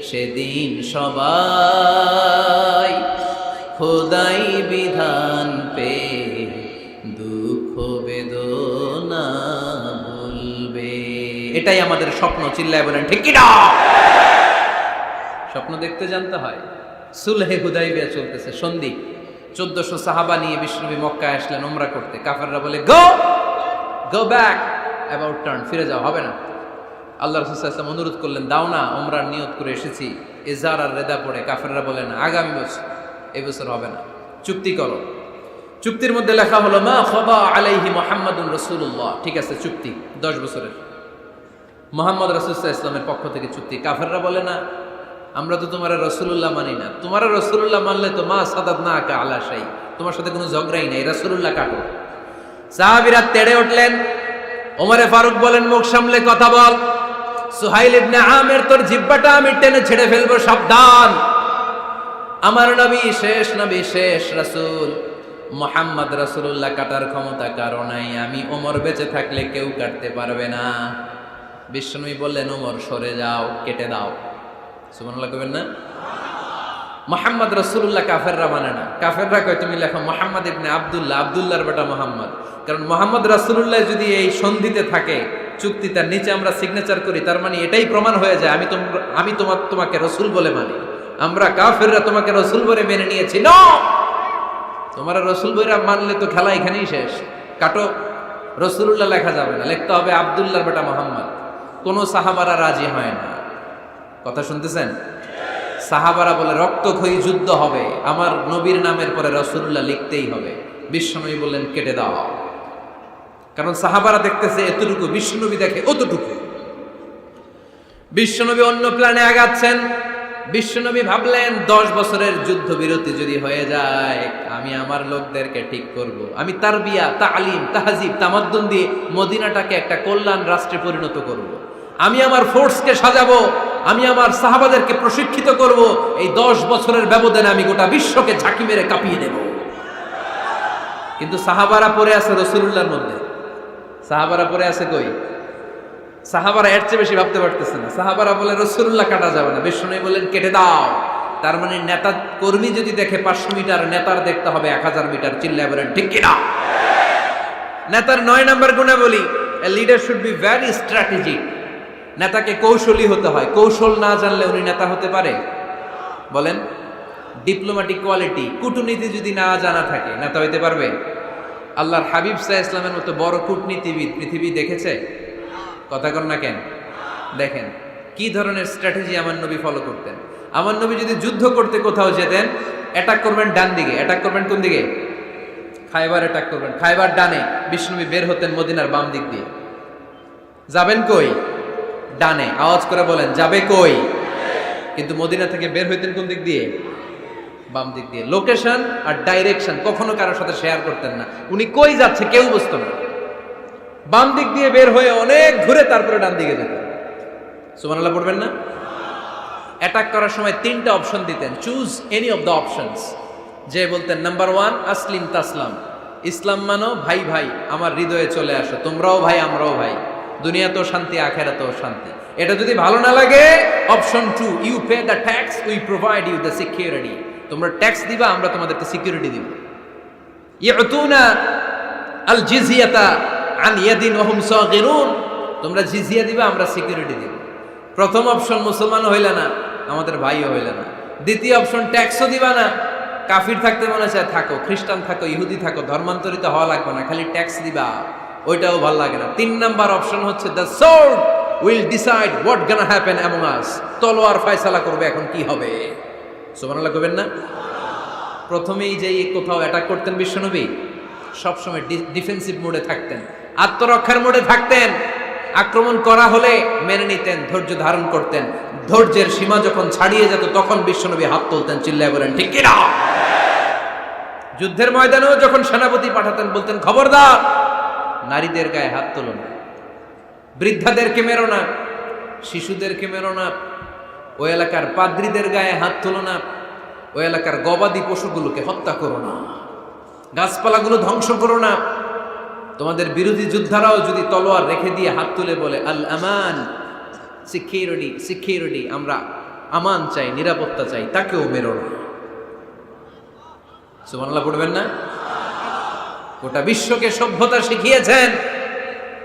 সেদিন সবাই খোদাই বিধান পে দুঃখ বেদনা ভুলবে। এটাই আমাদের স্বপ্ন। চিল্লায় বলেন ঠিক কি না? স্বপ্ন দেখতে জানতে হয়। সুলহে হুদাইবিয়া চলতেছে, সন্ধি। 1400 সাহাবা নিয়ে বিশ্বনবী মক্কায় আসলেন উমরা করতে। কাফেররা বলে গো ব্যাক, অ্যাবাউট টার্ন, ফিরে যাও, হবে না। আল্লাহ রাসূল সাল্লাল্লাহু আলাইহি ওয়াসাল্লাম অনুরোধ করলেন, দাও না, উমরার নিয়ত করে এসেছি। ইজার আর রেদা পড়ে কাফেররা বলে না, আগামী বছর, এই বছর হবে না, চুক্তি করো। চুক্তির মধ্যে লেখা হলো মা খাবা আলাইহি মুহাম্মাদুর রাসূলুল্লাহ। ঠিক আছে, চুক্তি 10 বছরের, মুহাম্মদ রাসূল সাল্লাল্লাহু আলাইহি ওয়াসাল্লামের পক্ষ থেকে চুক্তি। কাফেররা বলে না, আমরা তো তোমার রাসূলুল্লাহ মানি না। তোমার রাসূলুল্লাহ মানলে তো মা সাদাদনাকা আলা শাই, তোমার সাথে কোনো ঝগড়াই নাই, রাসূলুল্লাহ কাটো। সাহাবীরা তেড়ে উঠলেন। ওমরে ফারুক বলেন, মুখ সামলে কথা বল। সুহাইল ইবনে আমির, তোর জিহ্বাটা আমি টেনে ছেড়ে ফেলবো, সাবধান। আমার নবী শেষ নবী, শেষ রাসূল মুহাম্মদ রাসূলুল্লাহ কাটার ক্ষমতা কারো নাই। আমি ওমর বেঁচে থাকলে কেউ কাটতে পারবে না। বিশ্বনবী বললেন, ওমর সরে যাও, কেটে দাও। সুবহানাল্লাহ কইবেন না? মুহাম্মদ রাসূলুল্লাহ কাফেররা মানে না। কাফেররা কয় তুমি লেখো মুহাম্মদ ইবনে আব্দুল্লাহ, আব্দুল্লাহর বেটা মুহাম্মদ। কারণ মুহাম্মদ রাসূলুল্লাহ যদি এই সন্ধিতে থাকে, চুক্তি তার নিচে আমরা সিগনেচার করি, তার মানে এটাই প্রমাণ হয়ে যায় আমি তোমাকে রাসূল বলে মানি। আমরা কাফেররা তোমাকে রাসূল বলে মেনে নিয়েছি। নো, তোমার রাসূল বলে মানলে তো খেলা এখানেই শেষ। কাটো, রাসূলুল্লাহ লেখা যাবে না, লিখতে হবে আব্দুল্লাহর বেটা মুহাম্মদ। কোন সাহাবারা রাজি হয় না। কথা শুনতেছেন? সাহাবারা বলে রক্তক্ষয়ী যুদ্ধ হবে, আমার নবীর নামের পরে রাসূলুল্লাহ লিখতেই হবে। বিশ্বনবী বললেন, কেটে দাও। কারণ সাহাবারা দেখতেছে এতটুকু, বিশ্বনবী দেখে অতটুকু। বিশ্বনবী অন্য প্ল্যানে আগাচ্ছেন। বিশ্বনবী ভাবলেন 10 বছরের যুদ্ধ বিরতি যদি হয়ে যায়, আমি আমার লোকদেরকে ঠিক করব। আমি তারবিয়া, তালিম, তাহজিব, তামাদ্দুন দিয়ে মদিনাটাকে একটা কল্যাণ রাষ্ট্রে পরিণত করব। আমি আমার ফোর্সকে সাজাবো, আমি আমার সাহাবাদেরকে প্রশিক্ষিত করব। এই 10 বছরের ব্যবধানে আমি গোটা বিশ্বকে ঝাঁকি মেরে কাঁপিয়ে দেব। কিন্তু সাহাবারা পড়ে আছে রাসূলুল্লাহর মধ্যে। সাহাবারা পড়ে আছে কই? সাহাবারা এর চেয়ে বেশি ভাবতে পারতেছে না। সাহাবারা বলে রাসূলুল্লাহ কাটা যাবে না। বিশ্বনবী বললেন, কেটে দাও। তার মানে নেতা কর্মী যদি দেখে 500 মিটার, নেতার দেখতে হবে 1000 মিটার। চিল্লায় বলেন ঠিক কিনা? নেতার 9 নম্বর গুণাবলী, a leader should be very strategic. নেতাকে কৌশলী হতে হয়। কৌশল না জানলে উনি নেতা হতে পারে? বলেন, ডিপ্লোম্যাটিক কোয়ালিটি, কূটনীতি যদি না জানা থাকে, নেতা হইতে পারবে? আল্লাহর হাবিব সাল্লাল্লাহু আলাইহি ওয়াসাল্লামের মতো বড় কূটনীতিবিদ পৃথিবী দেখেছে? কথা কর না কেন? দেখেন কি ধরনের স্ট্র্যাটেজি আমার নবী ফলো করতেন। আমার নবী যদি যুদ্ধ করতে কোথাও যেতেন, অ্যাটাক করবেন ডান দিকে, অ্যাটাক করবেন কোন দিকে? খায়বার অ্যাটাক করবেন, খায়বার ডানে। বিষ্ণুবী বের হতেন মদিনার বাম দিক দিয়ে। যাবেন কই? ডানে। আওয়াজ করে বলেন, যাবে কই? কিন্তু মদিনা থেকে বের হইতেন কোন দিক দিয়ে? বাম দিক দিয়ে। লোকেশন আর ডাইরেকশন কখনো কারোর সাথে শেয়ার করতেন না, উনি কই যাচ্ছে কেউ বুঝতো না। বাম দিক দিয়ে বের হয়ে অনেক ঘুরে তারপরে ডান দিকে যেতেন। সুবহানাল্লাহ পড়বেন না? অ্যাটাক করার সময় 3টা অপশন দিতেন, choose any of the options. যে বলতেন নাম্বার 1 আসলিম তাসলাম, ইসলাম মানো, ভাই ভাই আমার হৃদয়ে চলে আসো, তোমরাও ভাই আমরাও ভাই, দুনিয়াতেও শান্তি আখেরাতেও শান্তি। এটা যদি ভালো না লাগে, option 2 you pay the tax, we provide you the security, তোমরা ট্যাক্স দিবা আমরা তোমাদেরকে সিকিউরিটি দিব। ইয়াতুনা আল জিজিয়াতা আন ইয়াদিন ওয়া হুম সাগিরুন, তোমরা জিজিয়া দিবা আমরা সিকিউরিটি দিব। প্রথম অপশন মুসলমান হইলে না, আমাদের ভাইও হইলে না। দ্বিতীয় অপশন ট্যাক্সও দিবা না, কাফির থাকতে মনে চায় থাকো, খ্রিস্টান থাকো, ইহুদি থাকো, ধর্মান্তরিত হওয়া লাগবে না, খালি ট্যাক্স দিবা, ওইটাও ভালো লাগে না। 3 নাম্বার অপশন হচ্ছে the sword will decide what gonna happen among আস, তলোয়ার ফয়সালা করবে এখন কি হবে। সুবহানাল্লাহ কইবেন না? প্রথমেই যেই কোথাও অ্যাটাক করতেন বিশ্বনবী, সবসময় ডিফেন্সিভ মোডে থাকতেন, আত্মরক্ষার মোডে থাকতেন। আক্রমণ করা হলে মেনে নিতেন, ধৈর্য ধারণ করতেন। ধৈর্যের সীমা যখন ছাড়িয়ে যেত তখন বিশ্বনবী হাত তুলতেন, চিল্লায় বলেন ঠিক কিনা? যুদ্ধের ময়দানেও যখন সেনাপতি পাঠাতেন বলতেন খবরদার নারীদের গায়ে হাত তোলো না, বৃদ্ধাদেরকে মেরো না, শিশুদেরকে মেরো না, ওই এলাকার পাদ্রীদের গায়ে হাত তোলো না, ওই এলাকার গবাদি পশুগুলোকে হত্যা করো না, গাছপালাগুলো ধ্বংস করো না। তোমাদের বিরোধী যোদ্ধারাও যদি তলোয়ার রেখে দিয়ে হাত তুলে বলে আল আমান, সিকিউরিটি সিকিউরিটি, আমরা আমান চাই, নিরাপত্তা চাই, তাকেও মেরো না। সুবহানাল্লাহ পড়বেন না? গোটা বিশ্বকে সভ্যতা শিখিয়েছেন।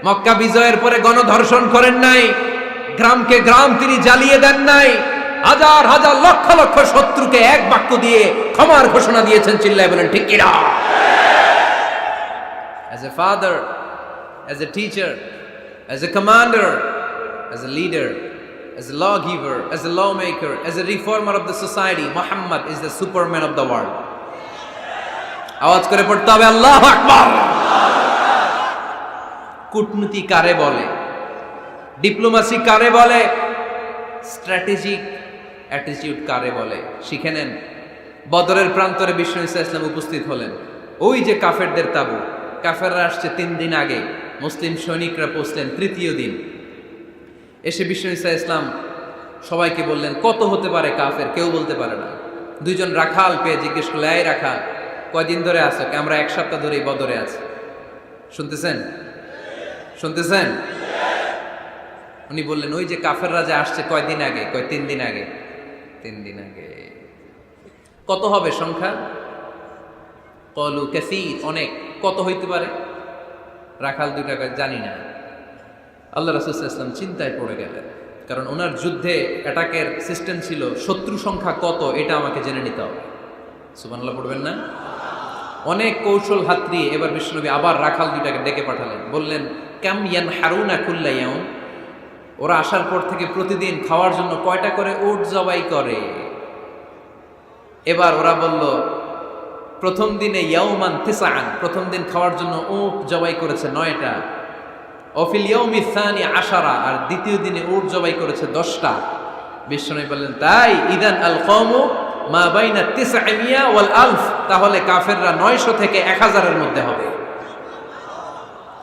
মক্কা বিজয়ের পরে গণধর্ষণ করেন নাই, গ্রামকে গ্রাম তিনি জ্বালিয়ে দেন নাই, হাজার হাজার লক্ষ লক্ষ শত্রুকে এক বাক্য দিয়ে ক্ষমার ঘোষণা দিয়েছেন, চিল্লায় বলেন ঠিক কিনা? As a father, as a teacher, as a commander, as a leader, as a lawgiver, as a lawmaker, as a reformer of the society, Muhammad is the superman of the world. আওয়াজ করে পড়তে হবে আল্লাহু আকবার। কূটনীতি কারে বলে, diplomacy কারে বলে, স্ট্র্যাটেজিক অ্যাটিটিউড কারে বলে শিখে নেন। বদরের প্রান্তরে বিশ্ব ইসলাম উপস্থিত হলেন। ওই যে কাফেরদের তাবু, কাফেররা আসছে 3 দিন আগে, মুসলিম সৈনিকরা পৌঁছলেন 3য় দিন। এসে বিশ্ব ইসলাম সবাইকে বললেন কত হতে পারে কাফের, কেউ বলতে পারে না। 2 জন রাখাল পেয়ে জিজ্ঞেস করলে এই রাখাল কয়দিন ধরে আছো? আমরা 1 সপ্তাহ ধরেই বদরে আছি। শুনতেছেন? শুনতেছেন? উনি বললেন ওই যে কাফেররা যে আসছে কয়দিন আগে? 3 দিন আগে। 3 দিন আগে। কত হবে সংখ্যা? কলু কাসীর, অনেক। কত হইতে পারে? রাখাল 2টা জানি না। আল্লাহ রাসূল সাল্লাল্লাহু আলাইহি ওয়াসাল্লাম চিন্তায় পড়ে গেলেন, কারণ ওনার যুদ্ধে অ্যাটাকের সিস্টেম ছিল শত্রু সংখ্যা কত এটা আমাকে জেনে নিতে হবে। সুবহানাল্লাহ পড়বেন না? অনেক কৌশল হাতড়িয়ে এবার বিশ্বনবী আবার রাখাল 2টাকে ডেকে পাঠালেন, বললেন কাম ইয়ানহারুনা কুল্লা ইয়াউম, ওরা আসার পর থেকে প্রতিদিন খাওয়ার জন্য কয়টা করে উট জবাই করে? এবার ওরা বলল প্রথম দিনে ইয়াউমান তিসআন, প্রথম দিন খাওয়ার জন্য উট জবাই করেছে 9টা। অফিল ইয়াউমি সানি 10, আর দ্বিতীয় দিনে উট জবাই করেছে 10টা। বিশ্বনবী বললেন তাই ইদান আল কওমু মা বাইনা 900 ওয়াল আলফ, তাহলে কাফেররা 900 থেকে 1000 এর মধ্যে হবে।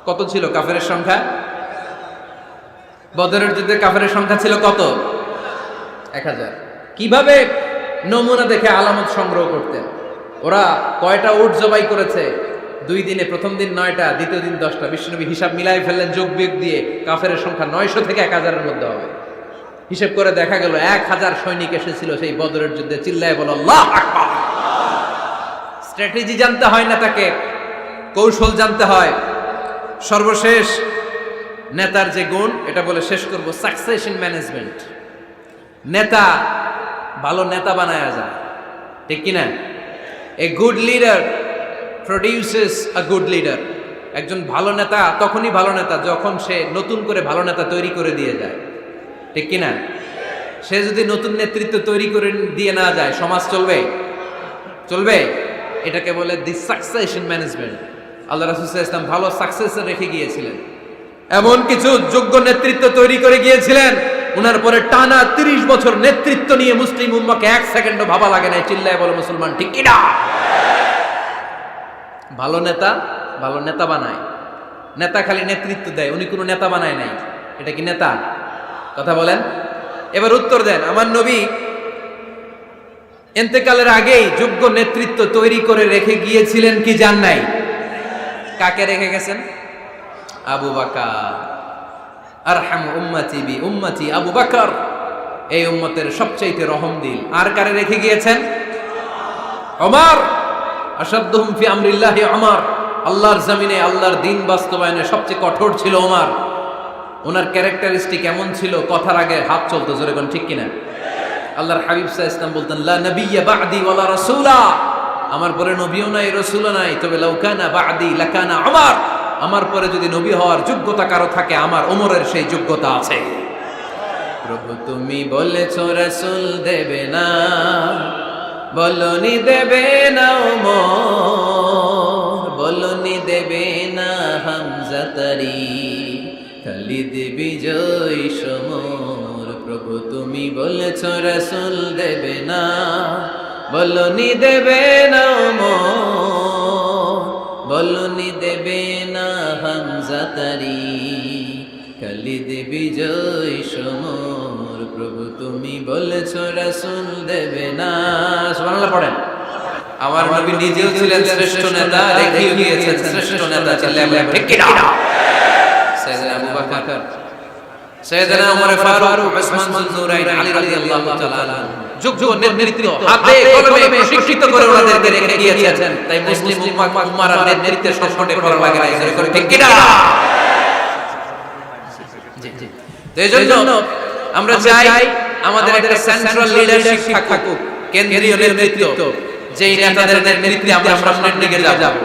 কত ছিল কাফেরের সংখ্যা? বদরের যুদ্ধে কাফেরের সংখ্যা ছিল কত? 1000। কিভাবে নমুনা দেখে আলামত সংগ্রহ করতেন? ওরা কয়টা উট জবাই করেছে 2 দিনে? প্রথম দিন 9টা, দ্বিতীয় দিন 10টা। বিশ্বনবী হিসাব মিলাই ফেললেন যোগ বিয়োগ দিয়ে, কাফেরের সংখ্যা 900 থেকে 1000 এর মধ্যে হবে। হিসেব করে দেখা গেল 1000 সৈনিক এসেছিল সেই বদরের যুদ্ধে। চিল্লায় বলো আল্লাহু আকবার। স্ট্র্যাটেজি জানতে হয় না, তাকে কৌশল জানতে হয়। সর্বশেষ নেতার যে গুণ, এটা বলে শেষ করব, সাকসেশন ম্যানেজমেন্ট। নেতা ভালো নেতা বানায়া যায়, ঠিক কিনা? A good leader produces a good leader. একজন ভালো নেতা তখনই ভালো নেতা যখন সে নতুন করে ভালো নেতা তৈরি করে দিয়ে যায়, ঠিক কিনা? সে যদি নতুন নেতৃত্ব তৈরি করে দিয়ে না যায়, সমাজ চলবে? চলবে? এটাকে বলে দি সাকসেশন ম্যানেজমেন্ট। আল্লাহ রাসূল সাল্লাল্লাহু আলাইহি ওয়াসাল্লাম ভালো সাকসেসর রেখে গিয়েছিলেন, এমন কিছু যোগ্য নেতৃত্ব তৈরি করে গিয়েছিলেন উনার পরে টানা 30 বছর নেতৃত্ব নিয়ে মুসলিম উম্মাকে এক সেকেন্ডও ভাবা লাগে নাই। চিল্লায় বলো মুসলমান ঠিক কিনা? ভালো নেতা বানায়। নেতা খালি নেতৃত্ব দেয়, উনি কোনো নেতা বানায় নাই। এটা কি নেতা? কথা বলেন। এবার উত্তর দেন। আমার নবী ইন্তেকালের আগেই যোগ্য নেতৃত্ব তৈরি করে রেখে গিয়েছিলেন কি জান নাই? কাকে রেখে গেছেন? আবু বকর। আরহামু উম্মতি বি উম্মতি আবু বকর, এই উম্মতের সবচাইতে রহমদিল। আর কারে রেখে গিয়েছেন? ওমর। আশাদ্দুহুম ফি আমরিল্লাহি ওমর, আল্লাহর জমিনে আল্লাহর দ্বীন বাস্তবায়নে সবচেয়ে কঠোর ছিল ওমর। ওনার ক্যারেক্টারিস্টিক এমন ছিল, কথার আগে হাত চলতো। জোরে কোন ঠিক কিনা? আল্লাহর হাবিব সাল্লাল্লাহু আলাইহি ওয়াসাল্লাম বলতেন, লা নাবিয়্যা বা'দি ওয়ালা রাসূলা, আমার পরে নবীও নাই রাসূলও নাই, তবে লাউ কানা বা'দি লাকানা ওমর, আমার পরে যদি নবী হওয়ার যোগ্যতা কারো থাকে আমার ওমরের সেই যোগ্যতা আছে। প্রভু তুমি বলেছো রাসূল দেবে না, বলনি দেবে না ওমর, বলনি দেবে না হামজা তারি, খালিদ বিজয় সমর। প্রভু তুমি বলেছো রাসূল দেবে না, বলনি দেবে না ওমর, বলনি দেবে না হামজা তারি, খালিদ বিজয় সমর। প্রভু তুমি বলেছো রাসূল দেবে না। সুবহানাল্লাহ পড়েন। আমার নবী নিজেও ছিলেন শ্রেষ্ঠ নেতা, রেখেও গিয়েছেন শ্রেষ্ঠ নেতা। চিল্লায়ে ঠিক কিনা? সাইয়েদনা আবু বকর, সাইয়েদনা ওমর ফারুক, উসমান যুননুরাইন, আলী রাদিয়াল্লাহু তাআলা যোগ্য নেতৃত্ব হাতে কলমে প্রশিক্ষিত করে ওনাদেরকে রেখে গিয়েছেন। তাই মুসলিম উম্মার নেতৃত্বের সংকটে পড়া লাগে না। ঠিক কিনা? জি জি। তো এইজন্য আমরা চাই আমাদের একটা সেন্ট্রাল লিডারশিপ থাকুক, কেন্দ্রীয় নেতৃত্ব, যেই নেতাদের নেতৃত্বে আমরা সামনের দিকে যাব।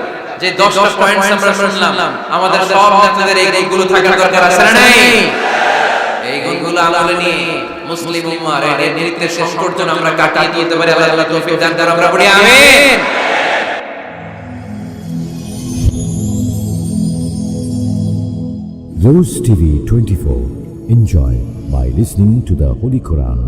যে 10টা পয়েন্টস আমরা শুনলাম, আমাদের সব নেতাদের এই গুণগুলো থাকার দরকার আছে না নাই? এই গুণগুলো আমলে নিয়ে মুসলিম উম্মার এই নেতৃত্বের সংকট যেন আমরা কাটিয়ে দিতে পারি। আল্লাহ তৌফিক দান করুন। আমরা পড়ি আমিন। Rose TV 24. Enjoy by listening to the Holy Quran.